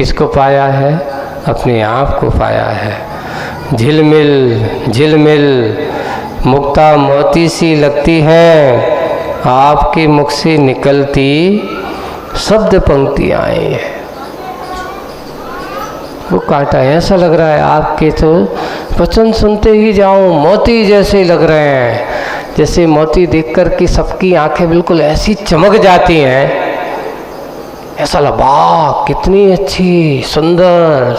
किसको पाया है? अपने आप को पाया है। झिलमिल झिलमिल मुक्ता मोती सी लगती है, आपके मुख से निकलती शब्द पंक्तियाँ हैं। वो कांटा ऐसा लग रहा है आपके तो वचन सुनते ही जाऊं मोती जैसे लग रहे हैं, जैसे मोती देखकर कि सबकी आंखें बिल्कुल ऐसी चमक जाती हैं। ऐसा लगा कितनी अच्छी सुंदर,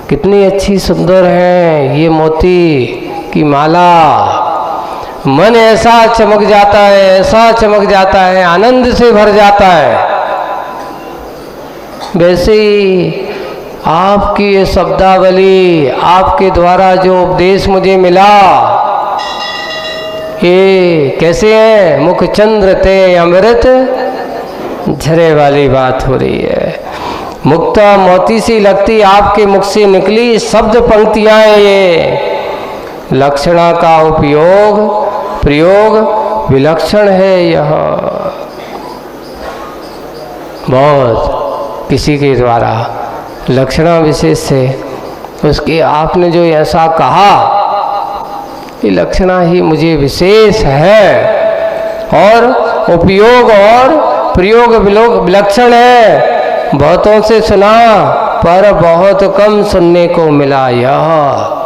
कितनी अच्छी सुंदर है ये मोती की माला। मन ऐसा चमक जाता है, ऐसा चमक जाता है, आनंद से भर जाता है। वैसे ही आपकी ये शब्दावली, आपके द्वारा जो उपदेश मुझे मिला, ये कैसे है? मुख चंद्र ते अमृत झरे वाली बात हो रही है। मुक्ता मोती सी लगती आपके मुख से निकली शब्द पंक्तियां हैं। ये लक्षणा का उपयोग प्रयोग विलक्षण है। यह बहुत किसी के द्वारा लक्षणा विशेष से उसके आपने जो ऐसा कहा, ये लक्षणा ही मुझे विशेष है और उपयोग और प्रयोग विलक्षण है। बहुतों से सुना पर बहुत कम सुनने को मिला। यह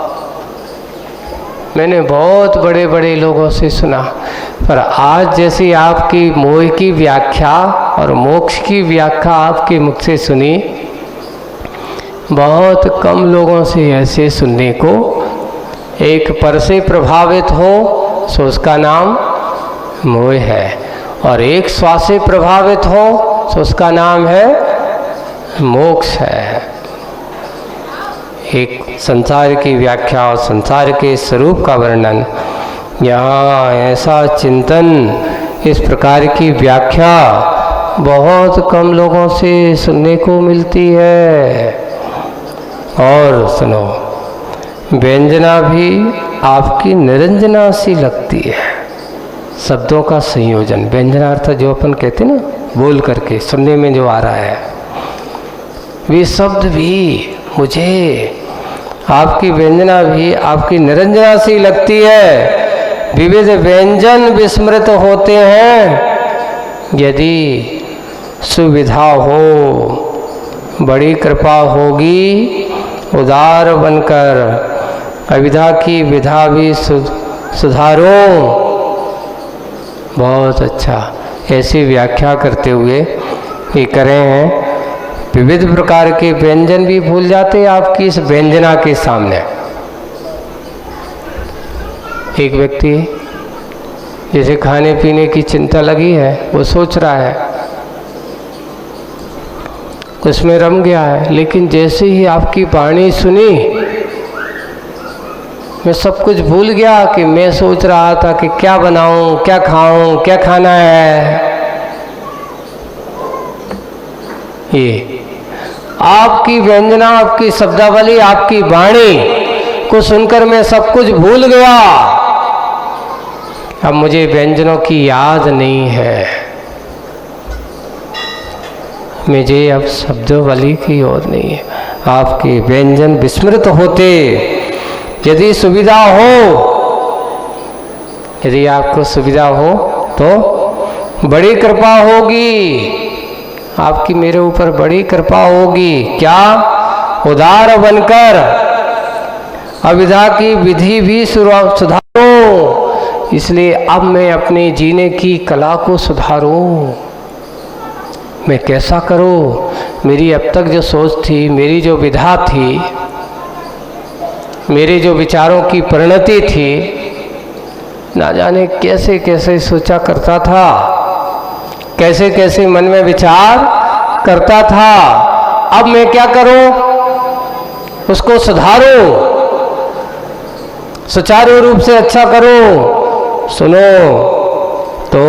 मैंने बहुत बड़े बड़े लोगों से सुना, पर आज जैसी आपकी मोह की व्याख्या और मोक्ष की व्याख्या आपके मुख से सुनी, बहुत कम लोगों से ऐसे सुनने को। एक पर से प्रभावित हो सो उसका नाम मोह है, और एक श्वास से प्रभावित हो तो उसका नाम है मोक्ष है। एक संसार की व्याख्या और संसार के स्वरूप का वर्णन, यहाँ ऐसा चिंतन, इस प्रकार की व्याख्या बहुत कम लोगों से सुनने को मिलती है। और सुनो, व्यंजना भी आपकी निरंजना सी लगती है। शब्दों का संयोजन, व्यंजना अर्थ जो अपन कहते हैं ना, बोल करके सुनने में जो आ रहा है, वे शब्द भी मुझे, आपकी व्यंजना भी आपकी निरंजना सी लगती है। विविध व्यंजन विस्मृत होते हैं। यदि सुविधा हो, बड़ी कृपा होगी, उदार बनकर अविधा की विधा भी सुधारो। बहुत अच्छा, ऐसी व्याख्या करते हुए ये करे हैं। विविध प्रकार के व्यंजन भी भूल जाते हैं आपकी इस व्यंजना के सामने। एक व्यक्ति जैसे खाने पीने की चिंता लगी है, वो सोच रहा है, उसमें रम गया है, लेकिन जैसे ही आपकी वाणी सुनी, मैं सब कुछ भूल गया कि मैं सोच रहा था कि क्या बनाऊं, क्या खाऊं, क्या खाना है। ये आपकी व्यंजना, आपकी शब्दावली, आपकी वाणी को सुनकर मैं सब कुछ भूल गया। अब मुझे व्यंजनों की याद नहीं है, मुझे अब शब्दावली की याद नहीं है। आपके व्यंजन विस्मृत होते। यदि सुविधा हो, यदि आपको सुविधा हो तो बड़ी कृपा होगी, आपकी मेरे ऊपर बड़ी कृपा होगी। क्या? उदार बनकर अविधा की विधि भी सुधारो। इसलिए अब मैं अपने जीने की कला को सुधारूं। मैं कैसा करूं? मेरी अब तक जो सोच थी, मेरी जो विधा थी, मेरे जो विचारों की परिणति थी, ना जाने कैसे कैसे सोचा करता था, कैसे कैसे मन में विचार करता था। अब मैं क्या करूं? उसको सुधारूं, सुचारू रूप से अच्छा करूं। सुनो तो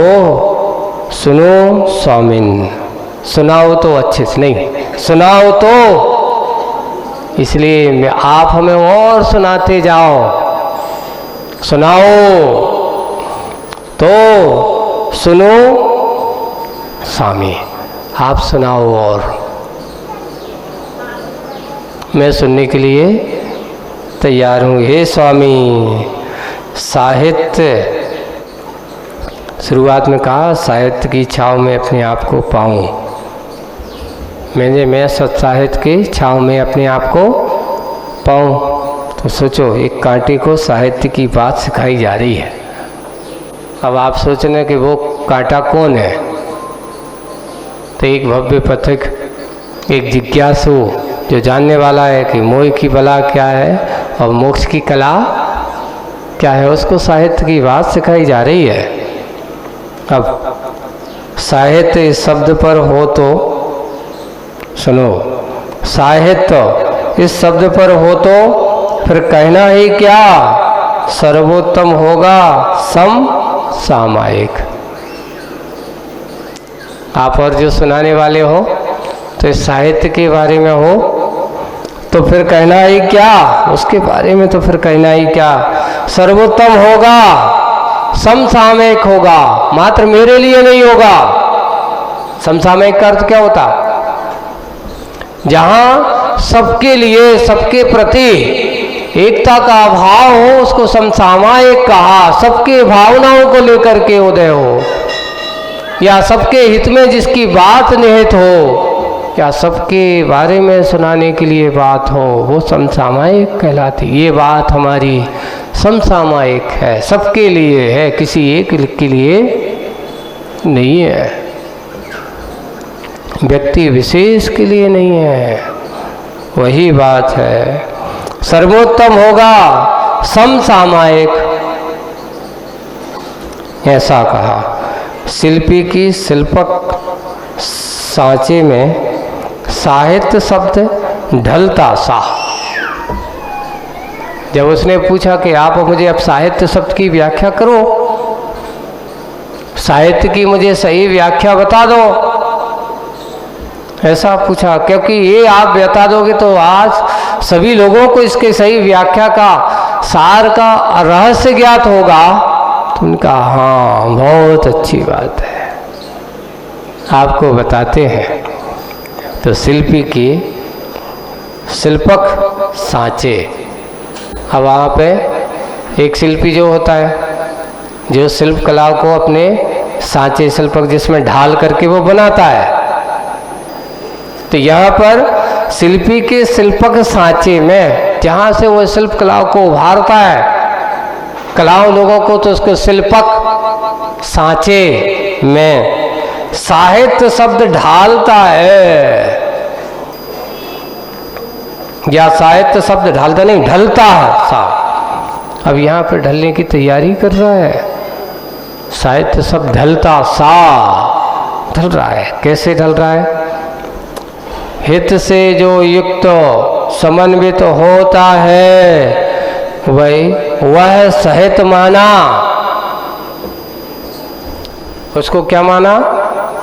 सुनो स्वामिन, सुनाओ तो अच्छे से, नहीं सुनाओ तो, इसलिए मैं आप हमें और सुनाते जाओ। सुनाओ तो सुनो स्वामी, आप सुनाओ। और मैं सुनने के लिए तैयार हूँ। हे स्वामी, साहित्य, शुरुआत में कहा साहित्य की छाँव में अपने आप को पाऊँ। मैं सत्साहित्य की छाँव में अपने आप को पाऊँ। तो सोचो, एक कांटे को साहित्य की बात सिखाई जा रही है। अब आप सोचने कि वो कांटा कौन है, तो एक भव्य पथिक, एक जिज्ञासु जो जानने वाला है कि मोह की बला क्या है और मोक्ष की कला क्या है, उसको साहित्य की बात सिखाई जा रही है। अब साहित्य इस शब्द पर हो तो सुनो, साहित्य इस शब्द पर हो तो फिर कहना ही क्या, सर्वोत्तम होगा समसामयिक। आप और जो सुनाने वाले हो तो इस साहित्य के बारे में हो तो फिर कहना ही क्या, उसके बारे में तो फिर कहना ही क्या, सर्वोत्तम होगा, समसामयिक होगा, मात्र मेरे लिए नहीं होगा। समसामयिक का अर्थ क्या होता, जहां सबके लिए, सबके प्रति एकता का भाव हो, उसको समसामयिक कहा। सबके भावनाओं को लेकर के उदय हो, या सबके हित में जिसकी बात निहित हो, या सबके बारे में सुनाने के लिए बात हो, वो समसामयिक कहलाती। ये बात हमारी समसामयिक है, सबके लिए है, किसी एक के लिए नहीं है, व्यक्ति विशेष के लिए नहीं है। वही बात है, सर्वोत्तम होगा समसामयिक, ऐसा कहा। शिल्पी की शिल्पक सांचे में साहित्य शब्द ढलता सा। जब उसने पूछा कि आप मुझे अब साहित्य शब्द की व्याख्या करो, साहित्य की मुझे सही व्याख्या बता दो, ऐसा पूछा, क्योंकि ये आप बता दोगे तो आज सभी लोगों को इसके सही व्याख्या का, सार का रहस्य ज्ञात होगा। तो उनका हाँ, बहुत अच्छी बात है, आपको बताते हैं। तो शिल्पी की शिल्पक सांचे। अब वहाँ पे एक शिल्पी जो होता है, जो शिल्प कला को अपने सांचे, शिल्पक जिसमें ढाल करके वो बनाता है, तो यहाँ पर शिल्पी के शिल्पक सांचे में जहाँ से वो शिल्प कला को उभारता है, कलाओं लोगों को, तो उसको शिल्पक सांचे में साहित्य शब्द ढालता है, या साहित्य शब्द ढालता नहीं, ढलता है सा। अब यहाँ पर ढलने की तैयारी कर रहा है, साहित्य शब्द ढलता सा, ढल रहा है। कैसे ढल रहा है, हित से जो युक्त समन्वित होता है, वह सहित माना। उसको क्या माना,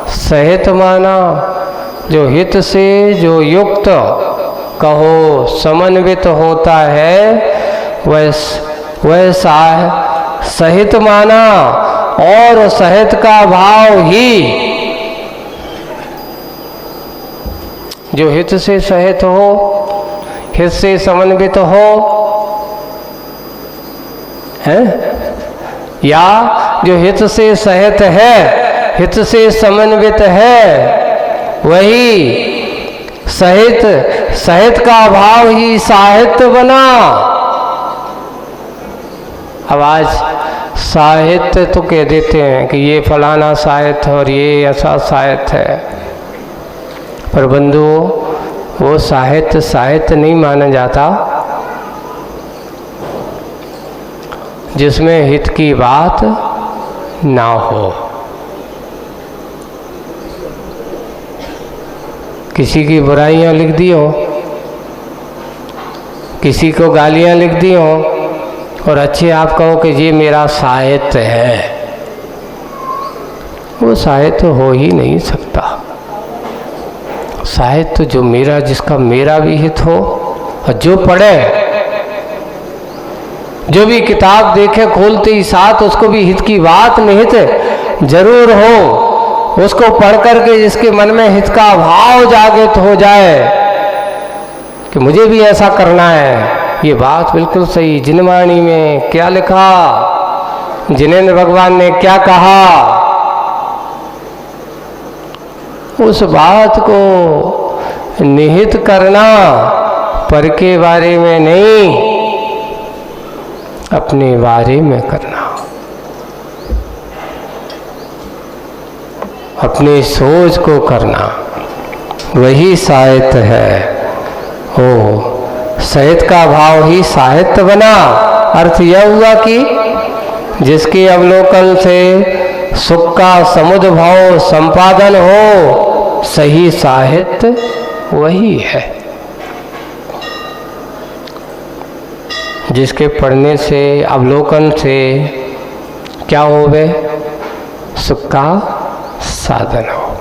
सहित माना। जो हित से जो युक्त कहो समन्वित होता है, वह सहित माना। और सहित का भाव ही, जो हित से सहित हो, हित से समन्वित हो, है, या जो हित से सहित है, हित से समन्वित है, वही सहित, सहित का भाव ही साहित्य बना। अब आज साहित्य तो कह देते हैं कि ये फलाना साहित्य और ये ऐसा साहित्य है, पर बंधुओं, वो साहित्य साहित्य नहीं माना जाता जिसमें हित की बात ना हो। किसी की बुराइयां लिख दी हो, किसी को गालियां लिख दी हो, और अच्छे आप कहो कि ये मेरा साहित्य है, वो साहित्य हो ही नहीं सकता। साहित्य जो मेरा, जिसका मेरा भी हित हो, और जो पढ़े, जो भी किताब देखे खोलते ही साथ उसको भी हित की बात निहित जरूर हो, उसको पढ़ करके जिसके मन में हित का भाव जागृत हो जाए, कि मुझे भी ऐसा करना है। ये बात बिल्कुल सही। जिनवाणी में क्या लिखा, जिनेंद्र भगवान ने क्या कहा, उस बात को निहित करना, पर के बारे में नहीं, अपने बारे में करना, अपनी सोच को करना, वही साहित्य है। हो साहित्य का भाव ही साहित्य बना। अर्थ यह हुआ कि जिसके अवलोकन से सुख का समुद्भाव संपादन हो, सही साहित्य वही है। जिसके पढ़ने से, अवलोकन से क्या हो वे, सुख का साधन हो,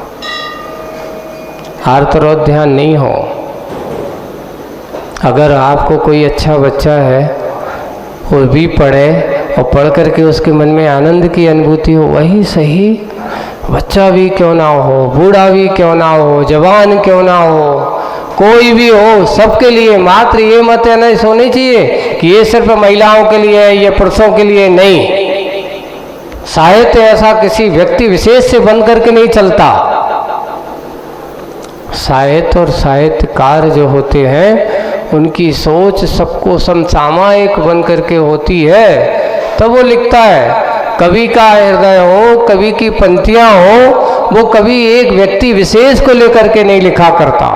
आर्तरोध ध्यान नहीं हो। अगर आपको कोई अच्छा बच्चा है, वो भी पढ़े और पढ़ करके उसके मन में आनंद की अनुभूति हो, वही सही। बच्चा भी क्यों ना हो, बूढ़ा भी क्यों ना हो, जवान क्यों ना हो, कोई भी हो, सबके लिए। मात्र ये मत नहीं होनी चाहिए कि ये सिर्फ महिलाओं के लिए है, ये पुरुषों के लिए नहीं। साहित्य ऐसा किसी व्यक्ति विशेष से बन करके नहीं चलता। साहित्य और साहित्यकार जो होते हैं, उनकी सोच सबको समसामयिक बन करके होती है, तब वो लिखता है। कवि का हृदय हो, कवि की पंक्तियां हो, वो कभी एक व्यक्ति विशेष को लेकर के नहीं लिखा करता।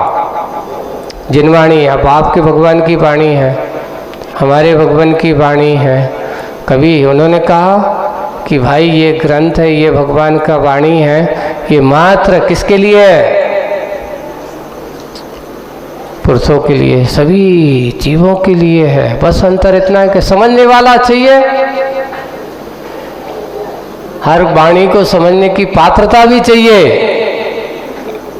जिनवाणी अब आपके भगवान की वाणी है, हमारे भगवान की वाणी है। कभी उन्होंने कहा कि भाई ये ग्रंथ है, ये भगवान का वाणी है, ये मात्र किसके लिए है, पुरुषों के लिए, सभी जीवों के लिए है। बस अंतर इतना है कि समझने वाला चाहिए। हर वाणी को समझने की पात्रता भी चाहिए।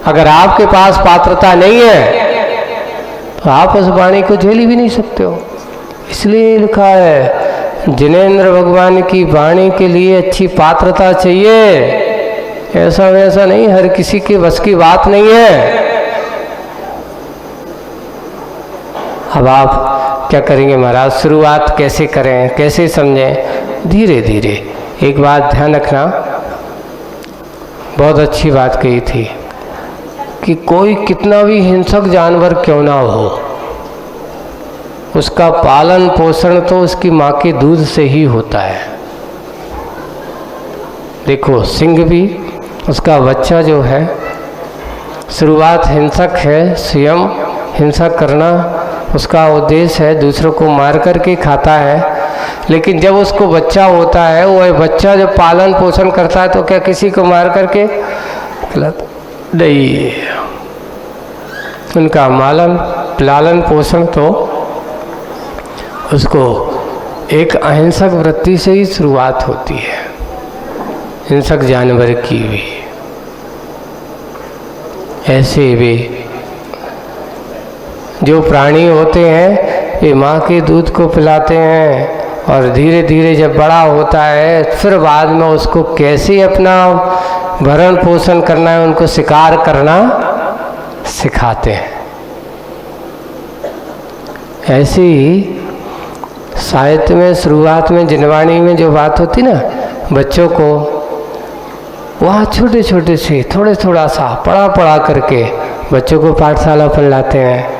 अगर आपके पास पात्रता नहीं है तो आप उस वाणी को झेल भी नहीं सकते हो। इसलिए लिखा है, जिनेंद्र भगवान की वाणी के लिए अच्छी पात्रता चाहिए। ऐसा वैसा नहीं, हर किसी के बस की बात नहीं है। अब आप क्या करेंगे महाराज, शुरुआत कैसे करें, कैसे समझें? धीरे धीरे। एक बात ध्यान रखना, बहुत अच्छी बात कही थी कि कोई कितना भी हिंसक जानवर क्यों ना हो, उसका पालन पोषण तो उसकी माँ के दूध से ही होता है। देखो सिंह भी, उसका बच्चा जो है, शुरुआत हिंसक है, स्वयं हिंसा करना उसका उद्देश्य है, दूसरों को मार करके खाता है। लेकिन जब उसको बच्चा होता है, वह बच्चा जब पालन पोषण करता है तो क्या किसी को मार करके नहीं, उनका लालन पोषण तो उसको एक अहिंसक वृत्ति से ही शुरुआत होती है, हिंसक जानवर की भी। ऐसे भी जो प्राणी होते हैं, ये माँ के दूध को पिलाते हैं और धीरे धीरे जब बड़ा होता है, फिर बाद में उसको कैसे अपना भरण पोषण करना है, उनको शिकार करना सिखाते हैं। ऐसे ही साहित्य में शुरुआत में जिनवाणी में जो बात होती ना, बच्चों को वहाँ छोटे छोटे से थोड़ा सा पढ़ा करके बच्चों को पाठशाला पर लाते हैं,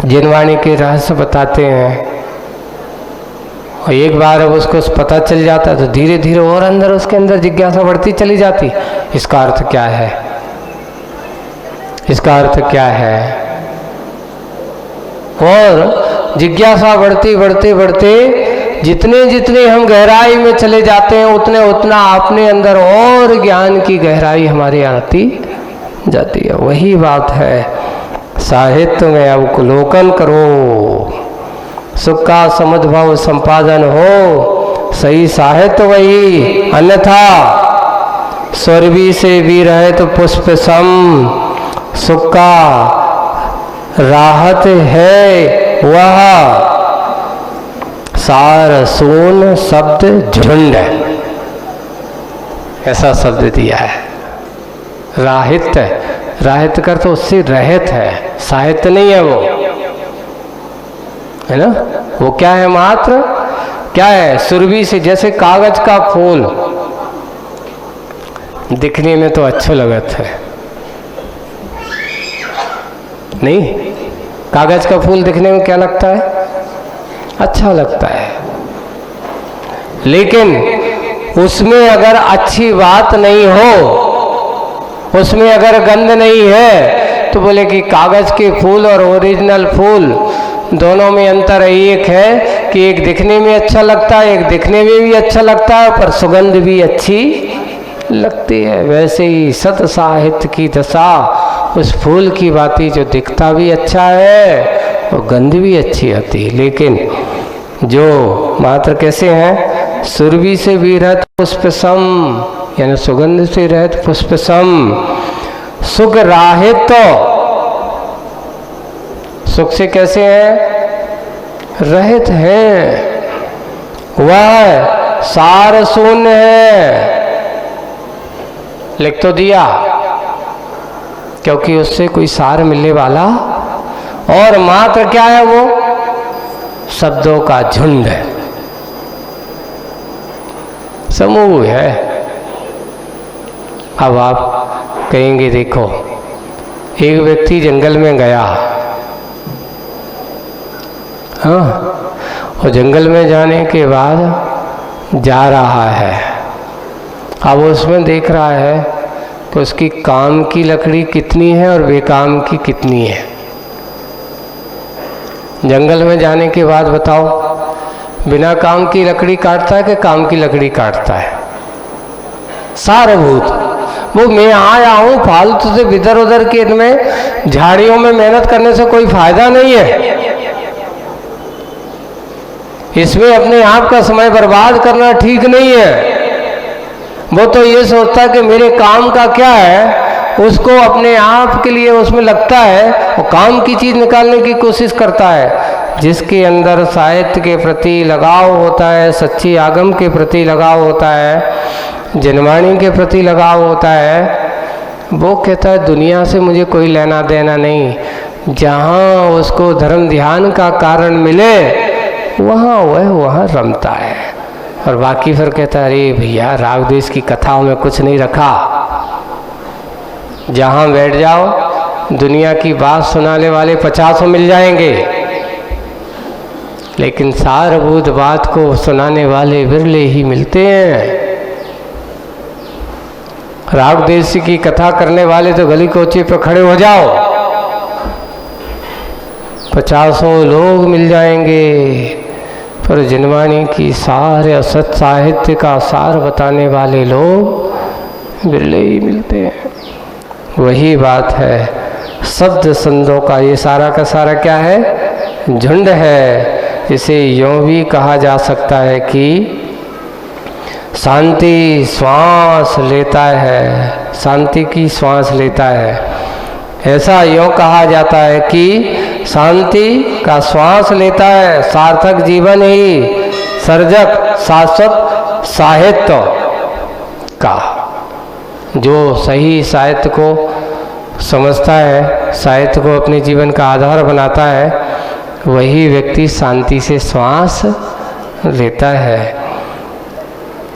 जिनवाणी के रहस्य बताते हैं। और एक बार अब उसको पता चल जाता है तो धीरे धीरे और अंदर उसके अंदर जिज्ञासा बढ़ती चली जाती, इसका अर्थ क्या है, इसका अर्थ क्या है। और जिज्ञासा बढ़ते जितने हम गहराई में चले जाते हैं, उतना अपने अंदर और ज्ञान की गहराई हमारे आती जाती है। वही बात है, साहित्य में अवलोकन करो, सुख का समुद्भव संपादन हो, सही साहित्य वही। अन्यथा स्वर्वी से भी रहे तो पुष्प सम, सुख का राहत है वह, सार सोन शब्द झुंड, ऐसा शब्द दिया है। राहित राहित कर तो उससे रहित है, साहित्य नहीं है वो, है ना। वो क्या है? मात्र क्या है? सुरभि से, जैसे कागज का फूल दिखने में तो अच्छा लगत है, नहीं? कागज का फूल दिखने में क्या लगता है? अच्छा लगता है, लेकिन उसमें अगर अच्छी बात नहीं हो, उसमें अगर गंध नहीं है, तो बोले कि कागज के फूल और ओरिजिनल फूल दोनों में अंतर एक है कि एक दिखने में अच्छा लगता है, एक दिखने में भी अच्छा लगता है, पर सुगंध भी अच्छी लगती है। वैसे ही सत साहित्य की दशा उस फूल की बाती जो दिखता भी अच्छा है और गंध भी अच्छी आती है, लेकिन जो मात्र कैसे हैं? सुरभि से भी रहित पुष्पसम, यानी सुगंध से रहित पुष्पसम, सुख राहित। सुख से कैसे हैं? रहित हैं। वह सार शून्य है, लिख तो दिया, क्योंकि उससे कोई सार मिलने वाला, और मात्र क्या है? वो शब्दों का झुंड है, समूह है। अब आप कहेंगे देखो, एक व्यक्ति जंगल में गया, हाँ, और जंगल में जाने के बाद जा रहा है, अब उसमें देख रहा है कि उसकी काम की लकड़ी कितनी है और बेकाम की कितनी है। जंगल में जाने के बाद बताओ, बिना काम की लकड़ी काटता है कि काम की लकड़ी काटता है? सारभूत। वो मैं आया हूँ फालतू से इधर उधर के इनमें झाड़ियों में मेहनत करने से कोई फायदा नहीं है। इसमें अपने आप का समय बर्बाद करना ठीक नहीं है। वो तो ये सोचता है कि मेरे काम का क्या है, उसको अपने आप के लिए उसमें लगता है और काम की चीज़ निकालने की कोशिश करता है। जिसके अंदर साहित्य के प्रति लगाव होता है, सच्ची आगम के प्रति लगाव होता है, जनवाणी के प्रति लगाव होता है, वो कहता है दुनिया से मुझे कोई लेना देना नहीं। जहाँ उसको धर्म ध्यान का कारण मिले वहाँ वह रमता है, और बाकी फिर कहता है अरे भैया राग द्वेष की कथाओं में कुछ नहीं रखा। जहाँ बैठ जाओ दुनिया की बात सुनाने वाले 50 मिल जाएंगे, लेकिन सारभूत बात को सुनाने वाले विरले ही मिलते हैं। राग द्वेष की कथा करने वाले तो गली कोचे पर खड़े हो जाओ, 50 लोग मिल जाएंगे, पर जनवाणी की सारे असत साहित्य का सार बताने वाले लोग बिरले ही मिलते हैं। वही बात है, शब्द संदों का ये सारा का सारा क्या है? झुंड है। इसे यूँ भी कहा जा सकता है कि शांति श्वास लेता है, शांति की श्वास लेता है। ऐसा यूँ कहा जाता है कि शांति का श्वास लेता है। सार्थक जीवन ही सर्जक शाश्वत साहित्य का, जो सही साहित्य को समझता है, साहित्य को अपने जीवन का आधार बनाता है, वही व्यक्ति शांति से श्वास लेता है।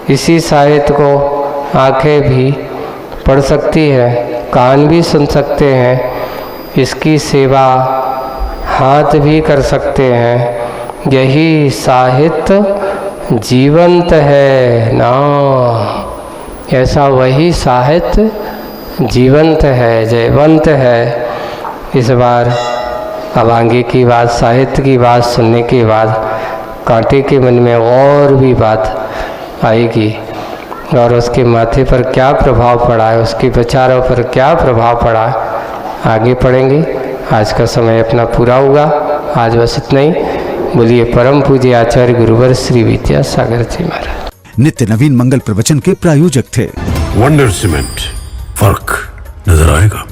इसी साहित्य को आंखें भी पढ़ सकती है, कान भी सुन सकते हैं, इसकी सेवा हाथ भी कर सकते हैं। यही साहित्य जीवंत है ना, ऐसा वही साहित्य जीवंत है, जयवंत है। इस बार अब आगे की बात, साहित्य की बात सुनने के बाद कांटे के मन में और भी बात आएगी, और उसके माथे पर क्या प्रभाव पड़ा है, उसके विचारों पर क्या प्रभाव पड़ा है, आगे पढ़ेंगे। आज का समय अपना पूरा हुआ, आज बस इतना ही। बोलिए परम पूज्य आचार्य गुरुवर श्री विद्यासागर जी महाराज। नित्य नवीन मंगल प्रवचन के प्रायोजक थे वंडर सीमेंट, फर्क नजर आएगा।